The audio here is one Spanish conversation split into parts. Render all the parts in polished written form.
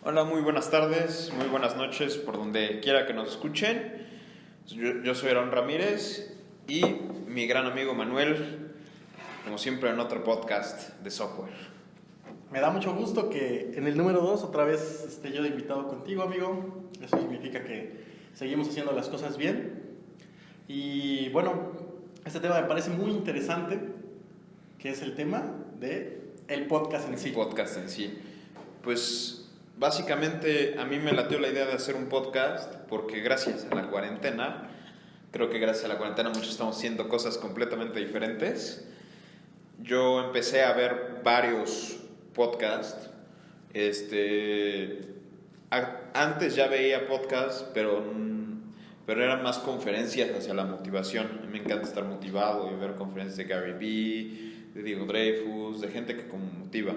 Hola, muy buenas tardes, muy buenas noches, por donde quiera que nos escuchen. Yo soy Aaron Ramírez y mi gran amigo Manuel, como siempre en otro podcast de software. Me da mucho gusto que en el número 2 otra vez esté yo de invitado contigo, amigo. Eso significa que seguimos haciendo las cosas bien. Y bueno, este tema me parece muy interesante, que es el tema de el podcast en sí. El podcast en sí. Pues básicamente a mí me latió la idea de hacer un podcast porque gracias a la cuarentena, creo que gracias a la cuarentena muchos estamos haciendo cosas completamente diferentes. Yo empecé a ver varios podcasts. Antes ya veía podcasts, pero eran más conferencias hacia la motivación. A mí me encanta estar motivado y ver conferencias de Gary Vee, de Diego Dreyfus, de gente que como motiva.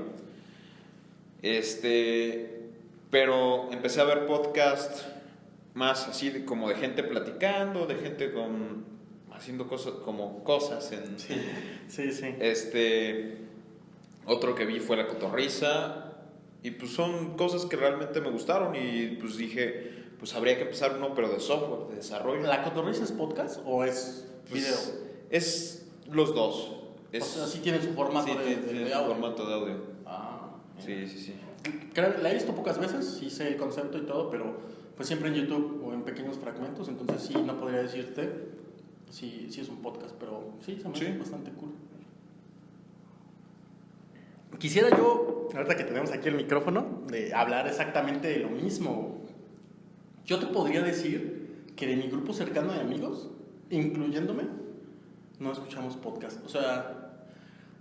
Pero empecé a ver podcasts más así como de gente platicando, de gente haciendo cosas en... Sí. Otro que vi fue La Cotorrisa, y pues son cosas que realmente me gustaron y pues dije, pues habría que empezar uno, pero de software, de desarrollo. ¿La Cotorrisa es podcast o es video? Es los dos. O sea, sí tiene su formato tiene su audio. formato de audio. Sí. La he visto pocas veces, sí sé el concepto y todo, pero pues siempre en YouTube o en pequeños fragmentos, entonces sí, no podría decirte si es un podcast, pero sí, se me hace bastante cool. Quisiera yo, ahorita que tenemos aquí el micrófono, de hablar exactamente de lo mismo. Yo te podría decir que de mi grupo cercano de amigos, incluyéndome, no escuchamos podcast.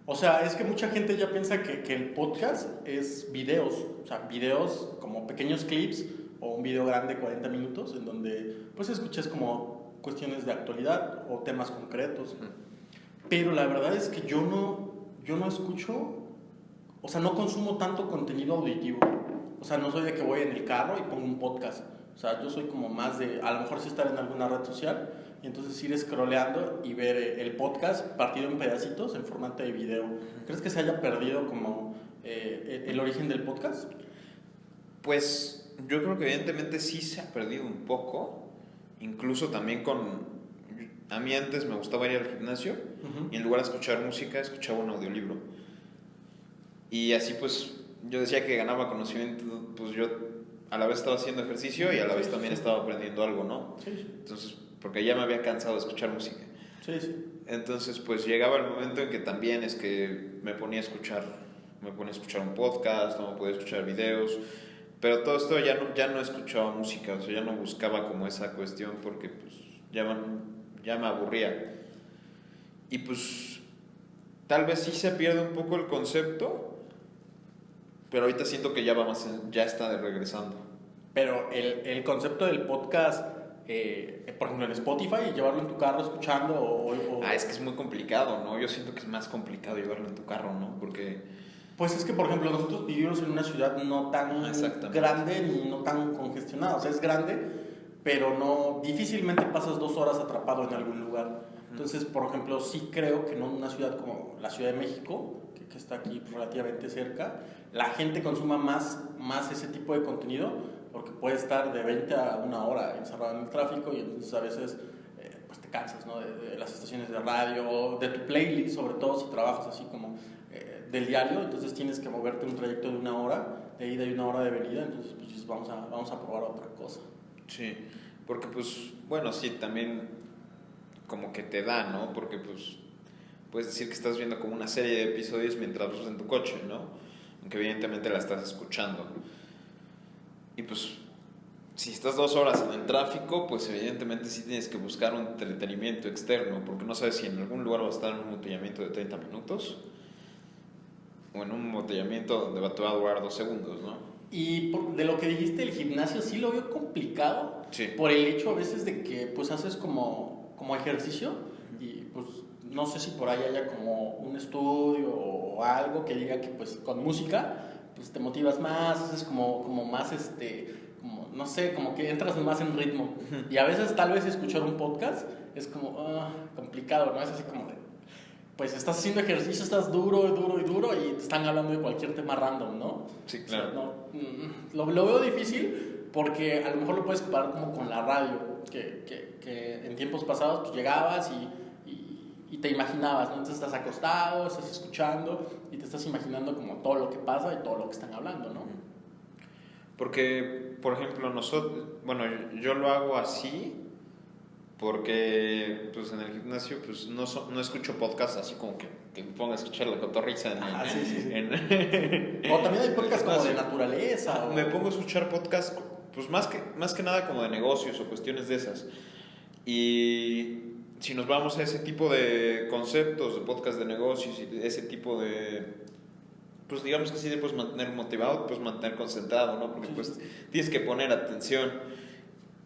O sea, es que mucha gente ya piensa que el podcast es videos. O sea, videos como pequeños clips o un video grande de 40 minutos en donde pues escuches como cuestiones de actualidad o temas concretos. Pero la verdad es que yo no escucho, o sea, no consumo tanto contenido auditivo. O sea, no soy de que voy en el carro y pongo un podcast. O sea, yo soy como más de, a lo mejor sí estar en alguna red social y entonces ir scrolleando y ver el podcast partido en pedacitos en formato de video. ¿Crees que se haya perdido como el origen del podcast? Pues yo creo que evidentemente sí se ha perdido un poco, incluso también a mí antes me gustaba ir al gimnasio y en lugar de escuchar música escuchaba un audiolibro. Y así pues yo decía que ganaba conocimiento, pues yo a la vez estaba haciendo ejercicio y a la vez también estaba aprendiendo algo, ¿no? Sí. Entonces, porque ya me había cansado de escuchar música. Sí. Entonces, pues llegaba el momento en que también es que me ponía a escuchar un podcast, no me podía escuchar videos, pero todo esto ya no escuchaba música, o sea, ya no buscaba como esa cuestión porque pues ya me aburría. Y pues tal vez sí se pierde un poco el concepto, pero ahorita siento que ya está regresando. Pero el concepto del podcast, por ejemplo en Spotify, llevarlo en tu carro escuchando es que es muy complicado, ¿no? Yo siento que es más complicado llevarlo en tu carro, ¿no? Porque... Pues es que, por ejemplo, nosotros vivimos en una ciudad no tan grande ni no tan congestionada. O sea, es grande, pero difícilmente pasas 2 horas atrapado en algún lugar. Entonces, por ejemplo, sí creo que en una ciudad como la Ciudad de México, que está aquí relativamente cerca, la gente consuma más ese tipo de contenido, porque puede estar de 20 a 1 hora encerrado en el tráfico y entonces a veces pues te cansas, ¿no? de las estaciones de radio, de tu playlist, sobre todo si trabajas así como del diario, entonces tienes que moverte un trayecto de 1 hora de ida y 1 hora de venida, entonces pues vamos a probar otra cosa. Sí, porque pues, bueno, sí, también como que te da, ¿no? Porque pues puedes decir que estás viendo como una serie de episodios mientras vas en tu coche, ¿no? Aunque evidentemente la estás escuchando. Y pues, si estás 2 horas en el tráfico, pues evidentemente sí tienes que buscar un entretenimiento externo, porque no sabes si en algún lugar va a estar en un embotellamiento de 30 minutos o en un embotellamiento donde te va a durar 2 segundos, ¿no? Y de lo que dijiste, el gimnasio sí lo veo complicado, sí, por el hecho a veces de que pues haces como ejercicio y pues no sé si por ahí haya como un estudio o algo que diga que pues con música pues te motivas más, haces como más como, no sé, como que entras más en ritmo. Y a veces tal vez escuchar un podcast es como complicado, ¿no? Es así como de pues estás haciendo ejercicio, estás duro y te están hablando de cualquier tema random, ¿no? Sí, claro. O sea, lo veo difícil porque a lo mejor lo puedes comparar como con la radio, que en tiempos pasados pues llegabas y te imaginabas, ¿no? Entonces estás acostado, estás escuchando y te estás imaginando como todo lo que pasa y todo lo que están hablando, ¿no? Porque, por ejemplo, bueno, yo lo hago así porque pues en el gimnasio pues no escucho podcast así como que me ponga a escuchar la cotorriza Sí. en O también hay podcasts como de gimnasio. naturaleza. Me pongo a escuchar podcast pues más que nada como de negocios o cuestiones de esas. Y si nos vamos a ese tipo de conceptos de podcast de negocios y de ese tipo de, pues digamos que sí te puedes mantener motivado, puedes mantener concentrado, ¿no? Porque pues tienes que poner atención.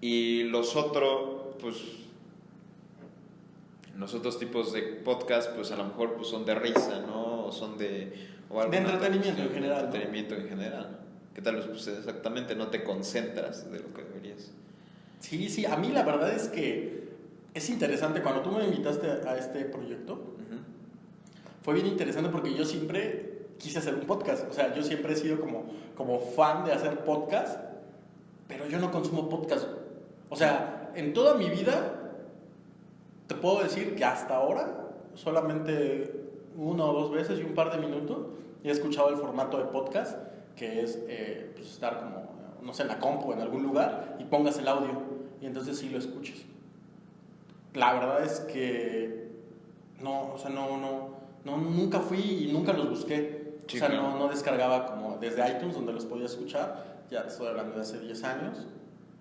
Y los otros tipos de podcast pues a lo mejor pues son de risa, ¿no? O son de entretenimiento en general, entretenimiento en general. Que tal vez pues exactamente no te concentras de lo que deberías. Sí, a mí la verdad es que es interesante. Cuando tú me invitaste a este proyecto, fue bien interesante porque yo siempre quise hacer un podcast. O sea, yo siempre he sido como fan de hacer podcast, pero yo no consumo podcast. O sea, en toda mi vida, te puedo decir que hasta ahora, solamente 1 o 2 veces y un par de minutos, he escuchado el formato de podcast, que es pues estar como, no sé, en la compu o en algún lugar y pongas el audio y entonces sí lo escuches. La verdad es que no, o sea, nunca fui y nunca los busqué. Sí, o sea, claro. no descargaba como desde iTunes donde los podía escuchar, ya te estoy hablando de hace 10 años.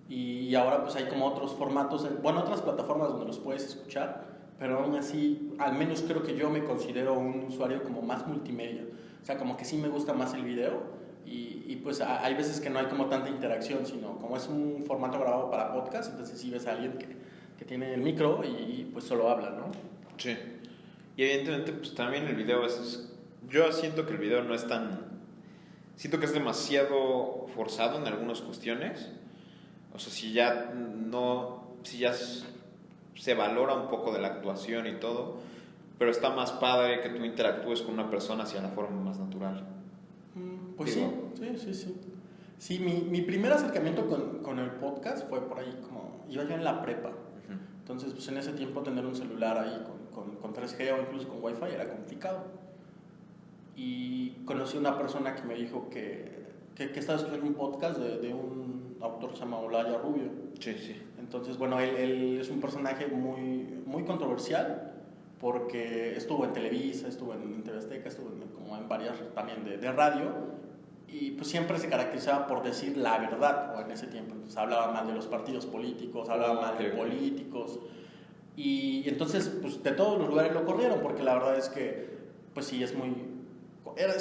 Y ahora pues hay como otros formatos, bueno, otras plataformas donde los puedes escuchar, pero aún así, al menos creo que yo me considero un usuario como más multimedia. O sea, como que sí me gusta más el video y pues hay veces que no hay como tanta interacción, sino como es un formato grabado para podcast, entonces sí ves a alguien que tiene el micro y pues solo habla, ¿no? Sí. Y evidentemente pues también el video yo siento que el video no es siento que es demasiado forzado en algunas cuestiones. O sea, si ya se valora un poco de la actuación y todo, pero está más padre que tú interactúes con una persona hacia la forma más natural. Pues Digo, sí. Sí, mi primer acercamiento con el podcast fue por ahí, como iba yo en la prepa. Entonces, pues en ese tiempo tener un celular ahí con 3G o incluso con Wi-Fi era complicado. Y conocí a una persona que me dijo que estaba escuchando un podcast de un autor que se llama Olaya Rubio. Sí. Entonces, bueno, él es un personaje muy controversial porque estuvo en Televisa, estuvo en TV Azteca, estuvo como en varias también de radio y pues siempre se caracterizaba por decir la verdad, o en ese tiempo. Entonces hablaba mal de los partidos políticos, hablaba mal de políticos y entonces pues de todos los lugares lo corrieron porque la verdad es que pues sí es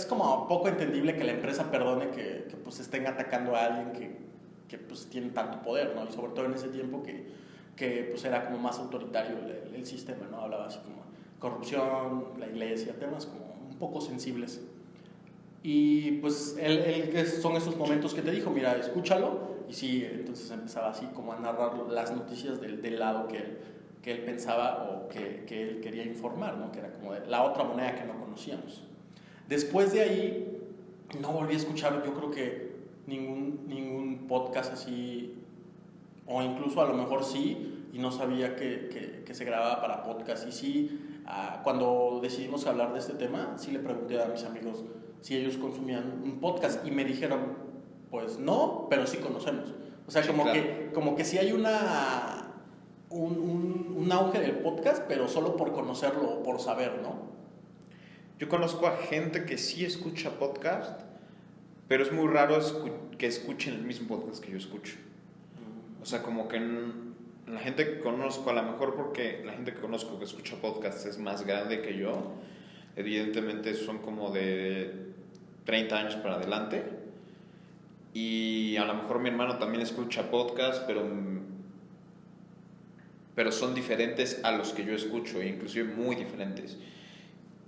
como poco entendible que la empresa perdone que pues estén atacando a alguien que pues tiene tanto poder, ¿no? Y sobre todo en ese tiempo que pues era como más autoritario el sistema, ¿no? Hablaba así como corrupción, la iglesia, temas como un poco sensibles. Y pues son esos momentos que te dijo, mira, escúchalo. Y sí, entonces empezaba así como a narrar las noticias del lado que él pensaba o que él quería informar, ¿no? Que era como la otra moneda que no conocíamos. Después de ahí, no volví a escuchar, yo creo que ningún podcast así, o incluso a lo mejor sí, y no sabía que se grababa para podcast. Y sí, cuando decidimos hablar de este tema, sí le pregunté a mis amigos si ellos consumían un podcast y me dijeron, pues no, pero sí conocemos. O sea, sí, como que sí hay un auge del podcast, pero solo por conocerlo o por saber, ¿no? Yo conozco a gente que sí escucha podcast, pero es muy raro que escuchen el mismo podcast que yo escucho. O sea, como que la gente que conozco, a lo mejor porque la gente que conozco que escucha podcast es más grande que yo, evidentemente son como de 30 años para adelante, y a lo mejor mi hermano también escucha podcast, pero son diferentes a los que yo escucho, inclusive muy diferentes.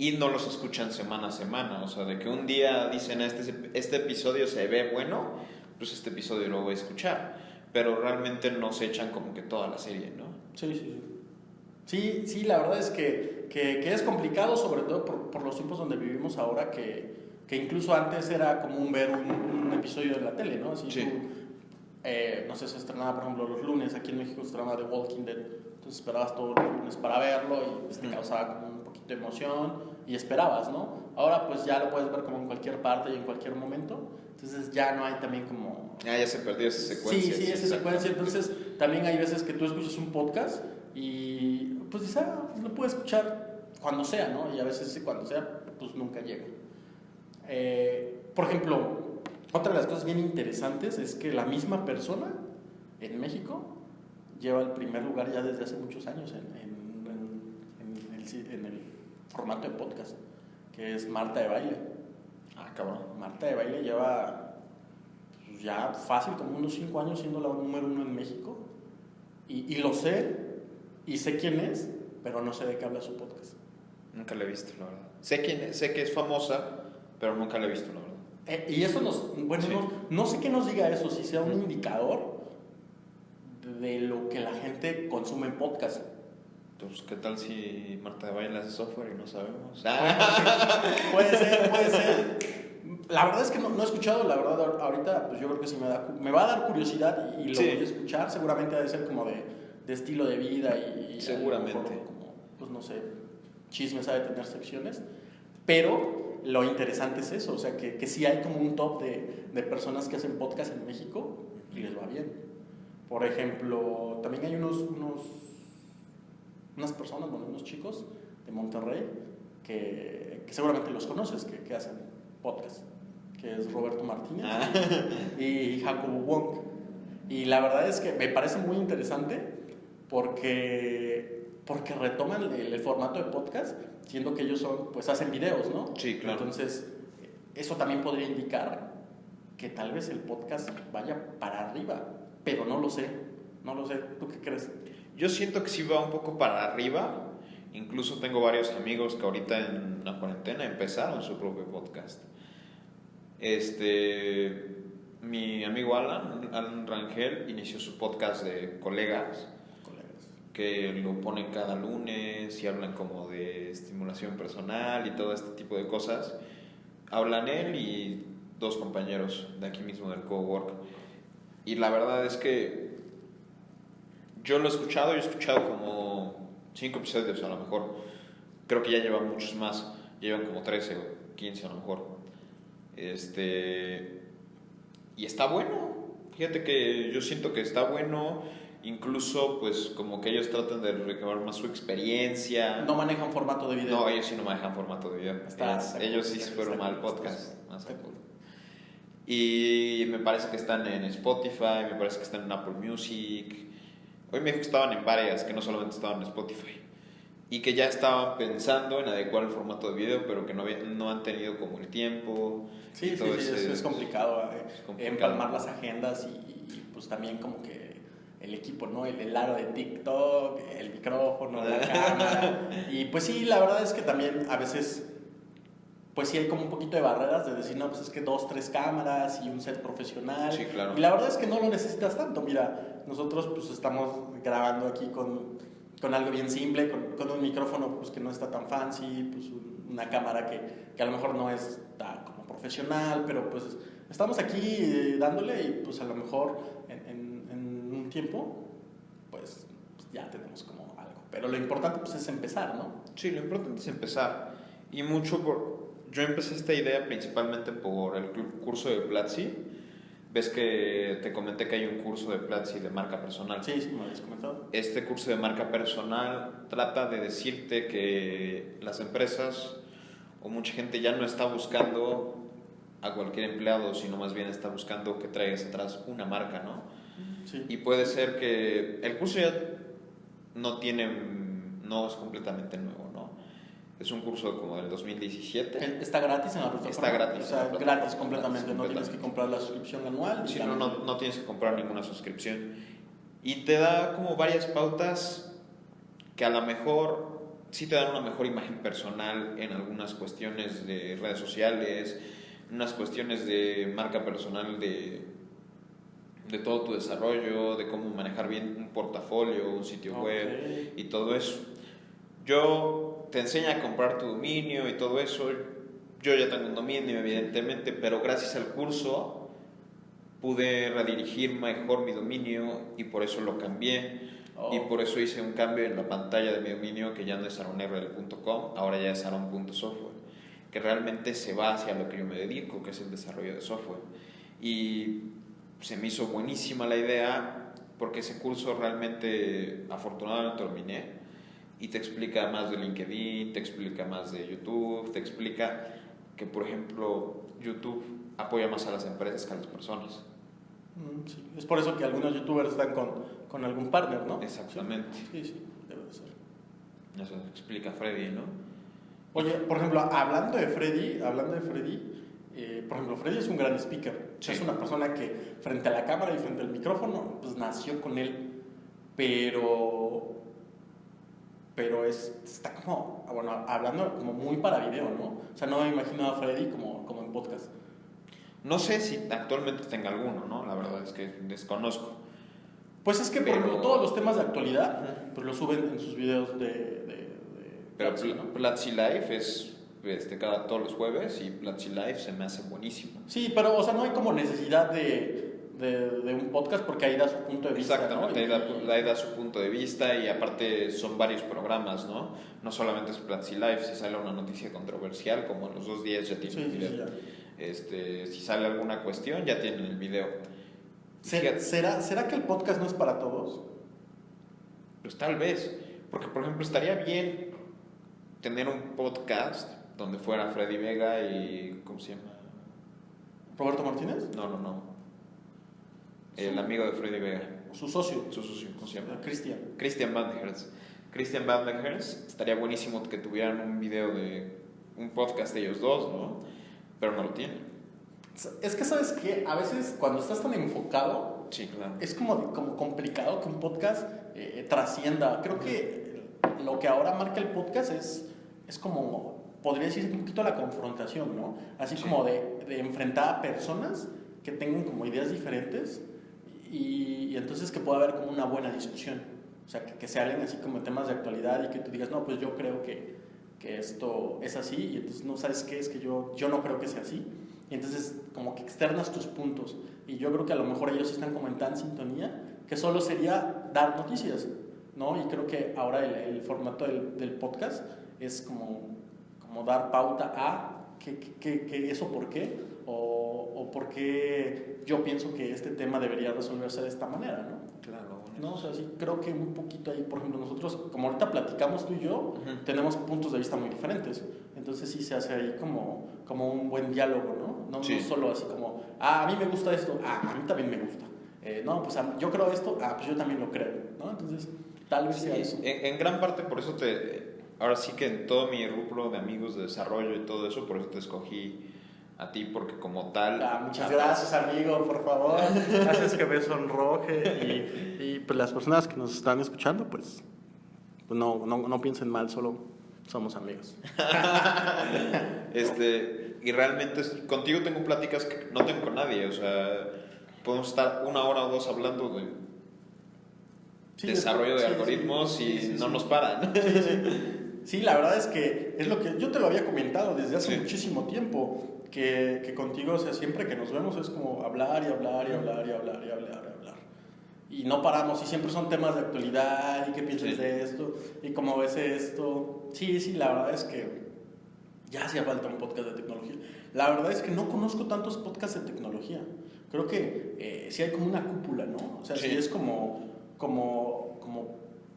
Y no los escuchan semana a semana, o sea, de que un día dicen este episodio se ve bueno, pues este episodio lo voy a escuchar, pero realmente no se echan como que toda la serie, ¿no? Sí, la verdad es que que es complicado, sobre todo por los tiempos donde vivimos ahora, que incluso antes era común ver un episodio de la tele, ¿no? Así Sí. tú, no sé, se estrenaba, por ejemplo, los lunes, aquí en México se estrenaba The Walking Dead, entonces esperabas todos los lunes para verlo y pues, te causaba como un poquito de emoción y esperabas, ¿no? Ahora pues ya lo puedes ver como en cualquier parte y en cualquier momento, entonces ya no hay también como... Ya se perdió esa secuencia. Sí, esa secuencia, entonces también hay veces que tú escuchas un podcast y pues dices, pues lo puedes escuchar cuando sea, ¿no? Y a veces sí, cuando sea, pues nunca llega. Por ejemplo, otra de las cosas bien interesantes es que la misma persona en México lleva el primer lugar ya desde hace muchos años en el formato de podcast, que es Marta de Baile. Ah, cabrón. Marta de Baile lleva pues, ya fácil como unos 5 años siendo la número 1 en México. Y lo sé, y sé quién es, pero no sé de qué habla su podcast. Nunca la he visto, la verdad. Sé que es famosa, pero nunca la he visto, la verdad. Y eso bueno, Sí. no sé qué nos diga eso, si sea un indicador de lo que la gente consume en podcast. Entonces, ¿qué tal si Marta de Baile hace software y no sabemos? Puede ser. La verdad es que no he escuchado, la verdad, ahorita pues yo creo que sí me va a dar curiosidad y lo Sí. voy a escuchar. Seguramente ha de ser como de estilo de vida y Seguramente. a lo mejor como, pues no sé, chismes, ha de tener secciones. Pero lo interesante es eso, o sea, que sí hay como un top de personas que hacen podcast en México y les va bien. Por ejemplo, también hay unas personas, bueno, unos chicos de Monterrey que seguramente los conoces, que hacen podcast, que es Roberto Martínez y Jacobo Wong. Y la verdad es que me parece muy interesante porque retoman el formato de podcast, siendo que ellos pues hacen videos, ¿no? Sí, claro. Entonces, eso también podría indicar que tal vez el podcast vaya para arriba, pero no lo sé. ¿Tú qué crees? Yo siento que sí va un poco para arriba. Incluso tengo varios amigos que ahorita en la cuarentena empezaron su propio podcast. Mi amigo Alan Rangel, inició su podcast de colegas, que lo ponen cada lunes y hablan como de estimulación personal y todo este tipo de cosas. Hablan él y 2 compañeros de aquí mismo del cowork. Y la verdad es que yo lo he escuchado como 5 episodios a lo mejor. Creo que ya llevan muchos más, llevan como 13 o 15 a lo mejor. Y está bueno. Fíjate que yo siento que está bueno. Incluso pues como que ellos tratan de recabar más su experiencia. No manejan formato de video. No, ellos sí no manejan formato de video. Ellos sí se fueron mal podcast. Y me parece que están en Spotify, me parece que están en Apple Music. Hoy me dijo que estaban en varias, que no solamente estaban en Spotify. Y que ya estaban pensando en adecuar el formato de video, pero que no han tenido como el tiempo. Sí, es complicado, empalmar las agendas y pues también como que el equipo, ¿no? El aro de TikTok, el micrófono, la cámara. Y pues sí, la verdad es que también a veces, pues sí hay como un poquito de barreras de decir, no, pues es que 2, 3 cámaras y un set profesional. Sí, claro. Y la verdad es que no lo necesitas tanto. Mira, nosotros pues estamos grabando aquí con algo bien simple, con un micrófono pues que no está tan fancy, pues una cámara que a lo mejor no es tan como profesional, pero pues estamos aquí dándole y pues a lo mejor en un tiempo pues ya tenemos como algo. Pero lo importante pues es empezar, ¿no? Sí, lo importante es empezar. Y yo empecé esta idea principalmente por el curso de Platzi. Ves que te comenté que hay un curso de Platzi de marca personal. Sí, me habías comentado. Este curso de marca personal trata de decirte que las empresas o mucha gente ya no está buscando a cualquier empleado, sino más bien está buscando que traigas atrás una marca, ¿no? Sí. Y puede ser que el curso ya no es completamente nuevo, ¿no? Es un curso como del 2017. ¿Está gratis en la plataforma? Está gratis. O sea, gratis completamente, no tienes que comprar la suscripción anual. Sí, no tienes que comprar ninguna suscripción. Y te da como varias pautas que a lo mejor sí te dan una mejor imagen personal en algunas cuestiones de redes sociales, unas cuestiones de marca personal de todo tu desarrollo, de cómo manejar bien un portafolio, un sitio web y todo eso. Yo te enseña a comprar tu dominio y todo eso. Yo ya tengo un dominio, evidentemente, pero gracias al curso pude redirigir mejor mi dominio y por eso lo cambié. Y por eso hice un cambio en la pantalla de mi dominio, que ya no es aaronrl.com, ahora ya es aaron.software, que realmente se va hacia lo que yo me dedico, que es el desarrollo de software. Y se me hizo buenísima la idea, porque ese curso realmente, afortunadamente, lo terminé, y te explica más de LinkedIn, te explica más de YouTube, te explica que, por ejemplo, YouTube apoya más a las empresas que a las personas. Sí. Es por eso que algunos youtubers están con algún partner, ¿no? Exactamente. Sí, debe de ser. Eso explica Freddy, ¿no? Oye, por ejemplo, hablando de Freddy, por ejemplo, Freddy es un gran speaker. Sí. Es una persona que frente a la cámara y frente al micrófono, pues nació con él, pero está como, bueno, hablando como muy para video, ¿no? O sea, no me imagino a Freddy como en podcast. No sé si actualmente tenga alguno, ¿no? La verdad es que desconozco. Pues es que, por ejemplo, todos los temas de actualidad, pues los suben en sus videos Pero Platzi, ¿no? Platzi Live es todos los jueves, y Platzi Live se me hace buenísimo. Sí, pero, o sea, no hay como necesidad de un podcast, porque ahí da su punto de vista. Exactamente, ¿no? ahí da su punto de vista, y aparte son varios programas, ¿no? No solamente es Platzi Live. Si sale una noticia controversial, como a los 2 días ya tiene el video. Si sale alguna cuestión, ya tienen el video. ¿Será que el podcast no es para todos? Pues tal vez, porque por ejemplo estaría bien tener un podcast donde fuera Freddy Vega y, ¿cómo se llama? ¿Roberto Martínez? No. El amigo de Freddy Vega. Su socio, ¿Cómo se llama? Christian Vanderhers. Christian Vanderhers. Estaría buenísimo que tuvieran un video un podcast de ellos dos, ¿no? Pero no lo tienen. Es que, ¿sabes qué? A veces cuando estás tan enfocado, sí, claro, es como complicado que un podcast trascienda. Creo que lo que ahora marca el podcast es como, podría decirse, un poquito la confrontación, ¿no? Así sí. Como de enfrentar a personas que tengan como ideas diferentes, y entonces que pueda haber como una buena discusión. O sea, que se hablen así como temas de actualidad, y que tú digas, no, pues yo creo que esto es así, y entonces no, ¿sabes qué? Es que yo no creo que sea así. Y entonces como que externas tus puntos, y yo creo que a lo mejor ellos están como en tan sintonía que solo sería dar noticias, ¿no? Y creo que ahora el formato del podcast es como dar pauta a que eso por qué, o por qué yo pienso que este tema debería resolverse de esta manera, ¿no? Claro. No, o sea, sí, creo que un poquito ahí, por ejemplo, nosotros, como ahorita platicamos tú y yo, tenemos puntos de vista muy diferentes. Entonces sí se hace ahí como un buen diálogo, ¿no? No, sí. No solo así como, a mí me gusta esto, a mí también me gusta. No, pues yo creo esto, pues yo también lo creo, ¿no? Entonces, tal vez sea eso. En gran parte por eso ahora sí que en todo mi rubro de amigos de desarrollo y todo eso, por eso te escogí a ti, porque como tal... muchas gracias, amigo, por favor. Haces que me sonroje, y pues las personas que nos están escuchando, pues no piensen mal, solo somos amigos. Y realmente contigo tengo pláticas que no tengo con nadie, o sea, podemos estar 1 hora o 2 hablando de desarrollo de algoritmos y no nos paran. Sí, la verdad es que es lo que yo te lo había comentado desde hace muchísimo tiempo, que contigo, o sea, siempre que nos vemos es como hablar y hablar y hablar y hablar y hablar y hablar. Y no paramos, y siempre son temas de actualidad, y qué piensas de esto, y cómo ves esto. Sí, la verdad es que ya hacía falta un podcast de tecnología. La verdad es que no conozco tantos podcasts de tecnología. Creo que sí hay como una cúpula, ¿no? O sea, sí es como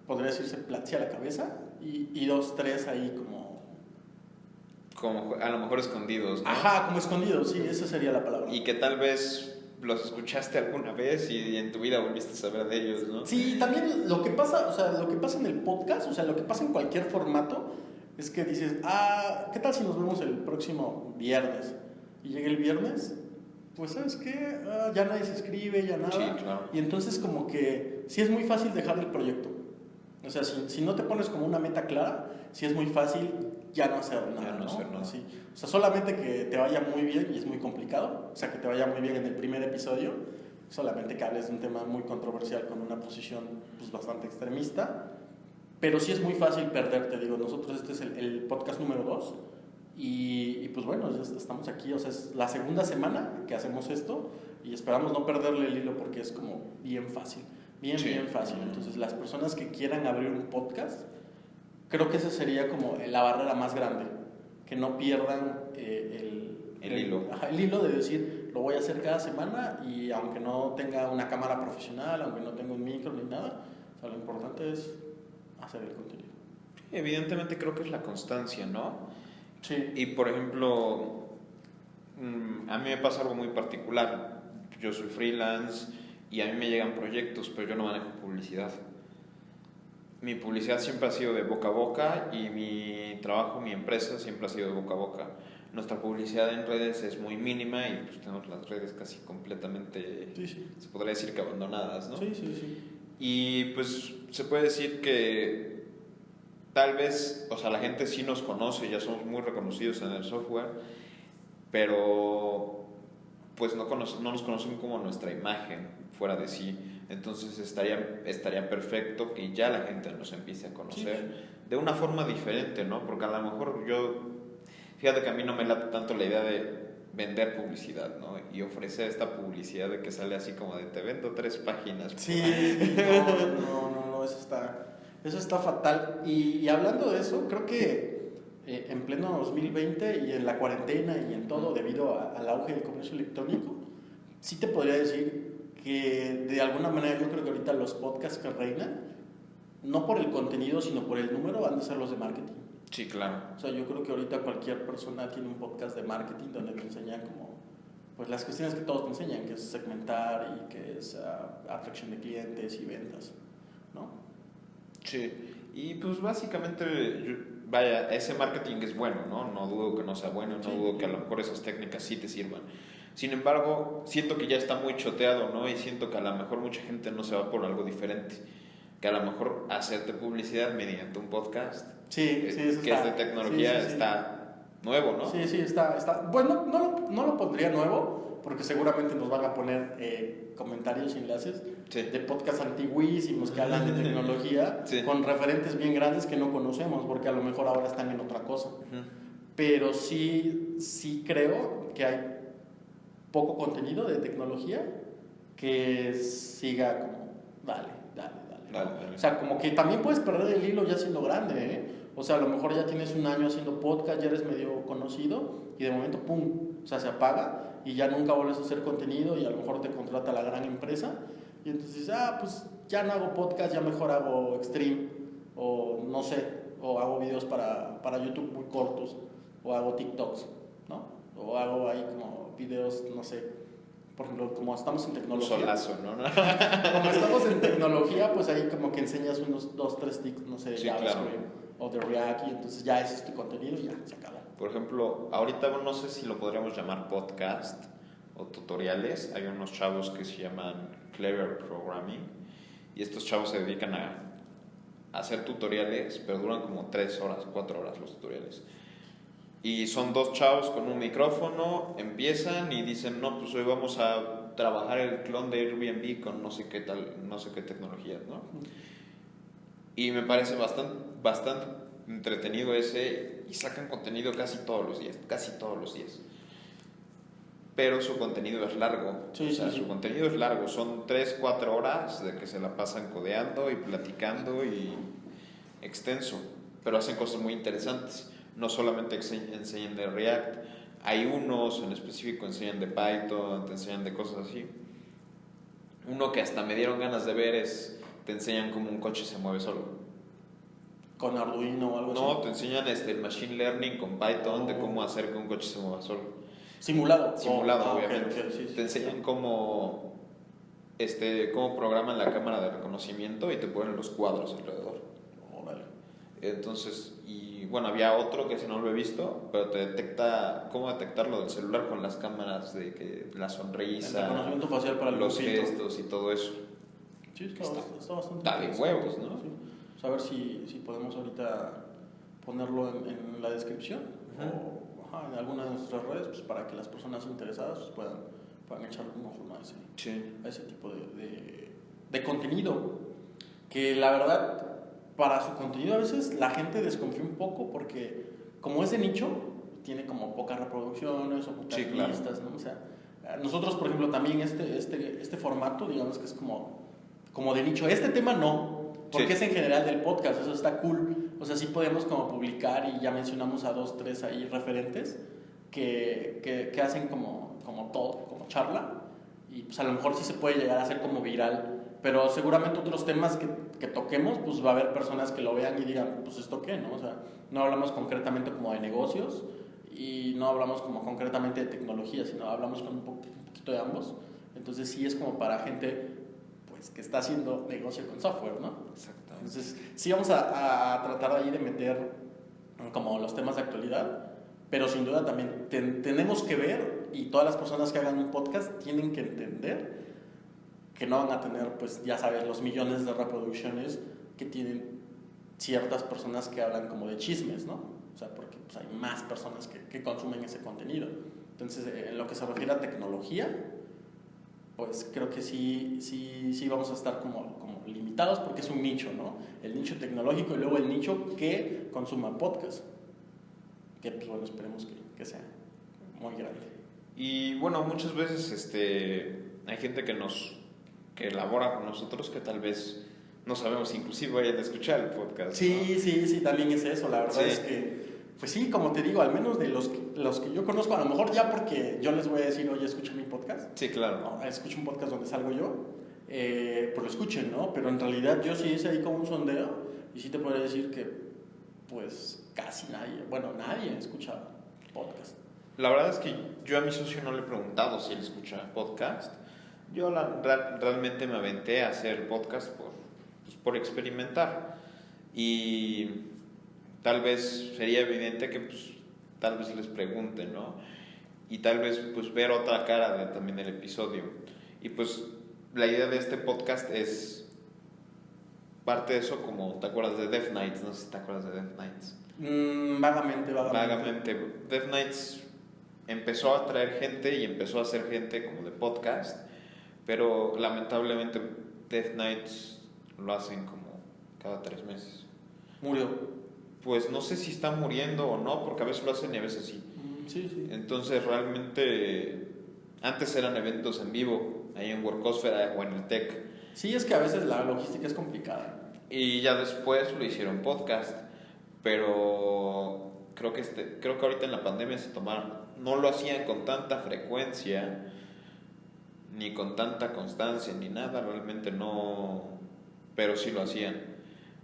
podría decirse, Platzi a la cabeza, y 2, 3 ahí como a lo mejor escondidos, ¿no? Ajá, como escondidos, sí, esa sería la palabra. Y que tal vez los escuchaste alguna vez y en tu vida volviste a saber de ellos, ¿no? Sí, también lo que pasa, o sea, lo que pasa en el podcast, o sea, lo que pasa en cualquier formato, es que dices, ¿qué tal si nos vemos el próximo viernes? Y llega el viernes, pues, ¿sabes qué? Ya nadie se escribe, ya nada. Sí, claro. Y entonces como que sí es muy fácil dejar el proyecto. O sea, si no te pones como una meta clara, sí es muy fácil ya no hacer nada, ¿no? Sí. O sea, solamente que te vaya muy bien, y es muy complicado, o sea, que te vaya muy bien en el primer episodio, solamente que hables de un tema muy controversial con una posición pues bastante extremista, pero sí es muy fácil perderte. Digo, nosotros este es el podcast número 2 y pues bueno, ya estamos aquí, o sea, es la segunda semana que hacemos esto y esperamos no perderle el hilo porque es como bien fácil, bien fácil. Entonces, las personas que quieran abrir un podcast, creo que esa sería como la barrera más grande, que no pierdan el hilo. El hilo de decir, lo voy a hacer cada semana y aunque no tenga una cámara profesional, aunque no tenga un micro ni nada, o sea, lo importante es hacer el contenido. Evidentemente creo que es la constancia, ¿no? Sí. Y por ejemplo, a mí me pasa algo muy particular. Yo soy freelance y a mí me llegan proyectos, pero yo no manejo publicidad. Mi publicidad siempre ha sido de boca a boca y mi trabajo, mi empresa siempre ha sido de boca a boca. Nuestra publicidad en redes es muy mínima y pues tenemos las redes casi completamente, se podría decir que abandonadas, ¿no? Sí. Y pues se puede decir que tal vez, o sea, la gente sí nos conoce, ya somos muy reconocidos en el software, pero pues no nos conocen como nuestra imagen fuera de sí. Entonces estaría perfecto que ya la gente nos empiece a conocer de una forma diferente, ¿no? Porque a lo mejor fíjate que a mí no me late tanto la idea de vender publicidad, ¿no? Y ofrecer esta publicidad de que sale así como de te vendo 3 páginas. Sí, no, eso está fatal. Y hablando de eso, creo que en pleno 2020 y en la cuarentena y en todo, debido al auge del comercio electrónico, sí te podría decir que de alguna manera yo creo que ahorita los podcasts que reinan, no por el contenido, sino por el número, van a ser los de marketing. Sí, claro. O sea, yo creo que ahorita cualquier persona tiene un podcast de marketing donde te enseñan como, pues las cuestiones que todos te enseñan, que es segmentar y que es atracción de clientes y ventas, ¿no? Sí, y pues básicamente, vaya, ese marketing es bueno, ¿no? No dudo que no sea bueno, no dudo que a lo mejor esas técnicas sí te sirvan. Sin embargo, siento que ya está muy choteado, ¿no? Y siento que a lo mejor mucha gente no se va por algo diferente. Que a lo mejor hacerte publicidad mediante un podcast, que es de tecnología, está nuevo, ¿no? Sí, está. Bueno, no lo pondría nuevo, porque seguramente nos van a poner comentarios y enlaces de podcasts antiguísimos que hablan de tecnología, con referentes bien grandes que no conocemos, porque a lo mejor ahora están en otra cosa. Pero sí creo que hay poco contenido de tecnología que siga como, dale. O sea, como que también puedes perder el hilo ya siendo grande, ¿eh? O sea, a lo mejor ya tienes un año haciendo podcast, ya eres medio conocido y de momento, ¡pum!, o sea, se apaga y ya nunca vuelves a hacer contenido y a lo mejor te contrata la gran empresa y entonces dices, pues ya no hago podcast, ya mejor hago stream o no sé, o hago videos para YouTube muy cortos o hago TikToks, ¿no? O hago ahí como videos, no sé. Por ejemplo, como estamos en tecnología. Un solazo, ¿no? Como estamos en tecnología, pues ahí como que enseñas unos 2-3 tips, no sé, de JavaScript o de React, y entonces ya ese es tu contenido y ya se acabó. Por ejemplo, ahorita no sé si lo podríamos llamar podcast o tutoriales. Hay unos chavos que se llaman Clever Programming y estos chavos se dedican a hacer tutoriales, pero duran como 3 horas, 4 horas los tutoriales. Y son 2 chavos con un micrófono, empiezan y dicen, no, pues hoy vamos a trabajar el clon de Airbnb con no sé qué tecnologías, ¿no? Y me parece bastante entretenido ese, y sacan contenido casi todos los días. Pero su contenido es largo. Su contenido es largo, son 3-4 horas de que se la pasan codeando y platicando y extenso, pero hacen cosas muy interesantes. No solamente enseñan de React, hay unos en específico enseñan de Python, te enseñan de cosas así. Uno que hasta me dieron ganas de ver te enseñan cómo un coche se mueve solo. ¿Con Arduino o algo así? No, te enseñan el Machine Learning con Python de cómo hacer que un coche se mueva solo. Simulado, obviamente. Okay, te enseñan cómo programan la cámara de reconocimiento y te ponen los cuadros alrededor. Entonces, y bueno, había otro que si no lo he visto, pero te detecta cómo detectarlo del celular con las cámaras de que la sonrisa, el reconocimiento facial para los gestos y todo eso. Sí, está bastante. Está de huevos, ¿no? Sí. O sea, a ver si podemos ahorita ponerlo en la descripción o en alguna de nuestras redes, pues para que las personas interesadas pues, puedan echar un ojo a ese tipo de contenido. Que la verdad, para su contenido a veces la gente desconfía un poco porque como es de nicho, tiene como pocas reproducciones o pocas vistas, ¿no? O sea, nosotros, por ejemplo, también este formato, digamos que es como de nicho. Este tema no, porque es en general del podcast, eso está cool. O sea, sí podemos como publicar y ya mencionamos a 2, 3 ahí referentes que hacen como todo, como charla. Y pues a lo mejor sí se puede llegar a hacer como viral. Pero seguramente otros temas que toquemos, pues va a haber personas que lo vean y digan, pues esto qué, ¿no? O sea, no hablamos concretamente como de negocios y no hablamos como concretamente de tecnología, sino hablamos con un poquito de ambos. Entonces sí es como para gente pues que está haciendo negocio con software, ¿no? Exactamente. Entonces sí vamos a tratar ahí de meter como los temas de actualidad, pero sin duda también tenemos que ver, y todas las personas que hagan un podcast tienen que entender que no van a tener, pues ya sabes, los millones de reproducciones que tienen ciertas personas que hablan como de chismes, ¿no? O sea, porque pues, hay más personas que consumen ese contenido. Entonces, en lo que se refiere a tecnología, pues creo que sí vamos a estar como limitados porque es un nicho, ¿no? El nicho tecnológico y luego el nicho que consuma podcast. Que pues bueno, esperemos que sea muy grande. Y bueno, muchas veces hay gente que elabora con nosotros que tal vez no sabemos inclusive vayan a escuchar el podcast. Sí, ¿no? sí, también es eso. La verdad es que, pues sí, como te digo, al menos de los que yo conozco, a lo mejor ya porque yo les voy a decir, oye, escucha mi podcast. Sí, claro. No, escucha un podcast donde salgo yo, pues lo escuchen, ¿no? Pero en realidad yo sí hice ahí como un sondeo y sí te podría decir que, pues casi nadie, bueno, nadie escucha podcast. La verdad es que yo a mi socio no le he preguntado si él escucha podcast. Yo realmente me aventé a hacer podcast por experimentar. Y tal vez sería evidente que pues, tal vez les pregunten, ¿no? Y tal vez pues ver otra cara también del episodio. Y pues la idea de este podcast es parte de eso, como te acuerdas de Death Knights, no sé si te acuerdas de Death Knights. Vagamente. Death Knights empezó a traer gente y empezó a hacer gente como de podcast, pero lamentablemente Death Knights lo hacen como cada 3 meses. Murió. Pues no sé si está muriendo o no, porque a veces lo hacen y a veces sí. Sí. Entonces realmente antes eran eventos en vivo, ahí en Workosfera o en el Tech. Sí, es que a veces la logística es complicada. Y ya después lo hicieron podcast, pero creo que ahorita en la pandemia no lo hacían con tanta frecuencia, ni con tanta constancia, ni nada, realmente no, pero sí lo hacían.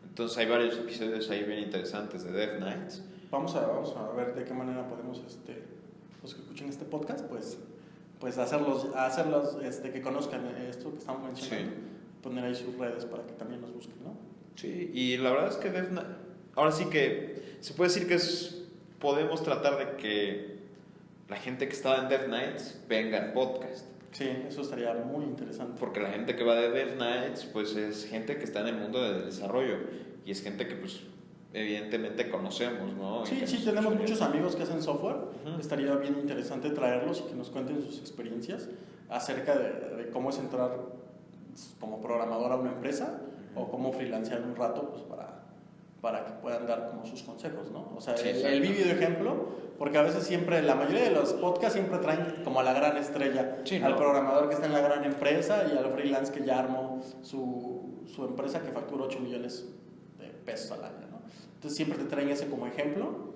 Entonces hay varios episodios ahí bien interesantes de Death Knights. Vamos a ver de qué manera podemos, los que escuchen este podcast, pues hacerlos que conozcan esto que estamos mencionando. Sí. Poner ahí sus redes para que también nos busquen, ¿no? Sí, y la verdad es que ahora sí que se puede decir que podemos tratar de que la gente que estaba en Death Knights venga al podcast. Sí, eso estaría muy interesante. Porque la gente que va de Death Knights, pues es gente que está en el mundo del desarrollo y es gente que pues evidentemente conocemos, ¿no? Sí, tenemos muchos amigos que hacen software. Estaría bien interesante traerlos y que nos cuenten sus experiencias acerca de cómo es entrar como programador a una empresa o cómo freelancear un rato pues para que puedan dar como sus consejos, ¿no? O sea, sí, el vídeo de ejemplo, porque a veces siempre, la mayoría de los podcasts siempre traen como a la gran estrella, sí, al programador que está en la gran empresa y al freelance que ya armó su empresa que factura 8 millones de pesos al año, ¿no? Entonces siempre te traen ese como ejemplo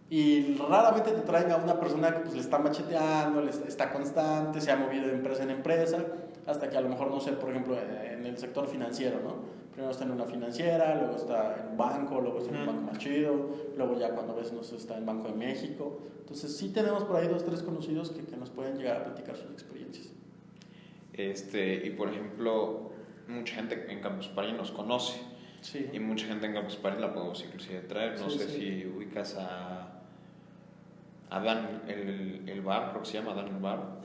y raramente te traen a una persona que pues le está macheteando, está constante, se ha movido de empresa en empresa, hasta que a lo mejor, no sé, por ejemplo, en el sector financiero, ¿no? Primero está en una financiera, luego está en un banco, luego está en un banco más chido, luego ya cuando ves, no sé, está en Banco de México. Entonces sí tenemos por ahí 2, 3 conocidos que nos pueden llegar a platicar sus experiencias. Y por ejemplo, mucha gente en Campus Party nos conoce. Sí. Y mucha gente en Campus Party la podemos inclusive traer. No sé si ubicas a Dan el bar, creo que se llama Dan el bar.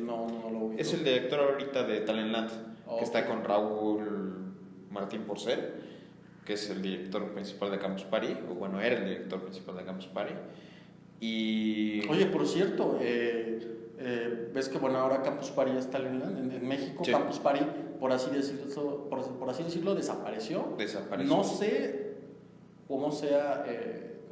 No lo ubico. Es el director ahorita de Talentland, que está con Raúl Martín Porcel, que es el director principal de Campus Party, o bueno, era el director principal de Campus Party. Y... Oye, por cierto, ves que bueno, ahora Campus Party está en México. Sí. Campus Party, por así decirlo, por así decirlo, desapareció. No sé cómo sea,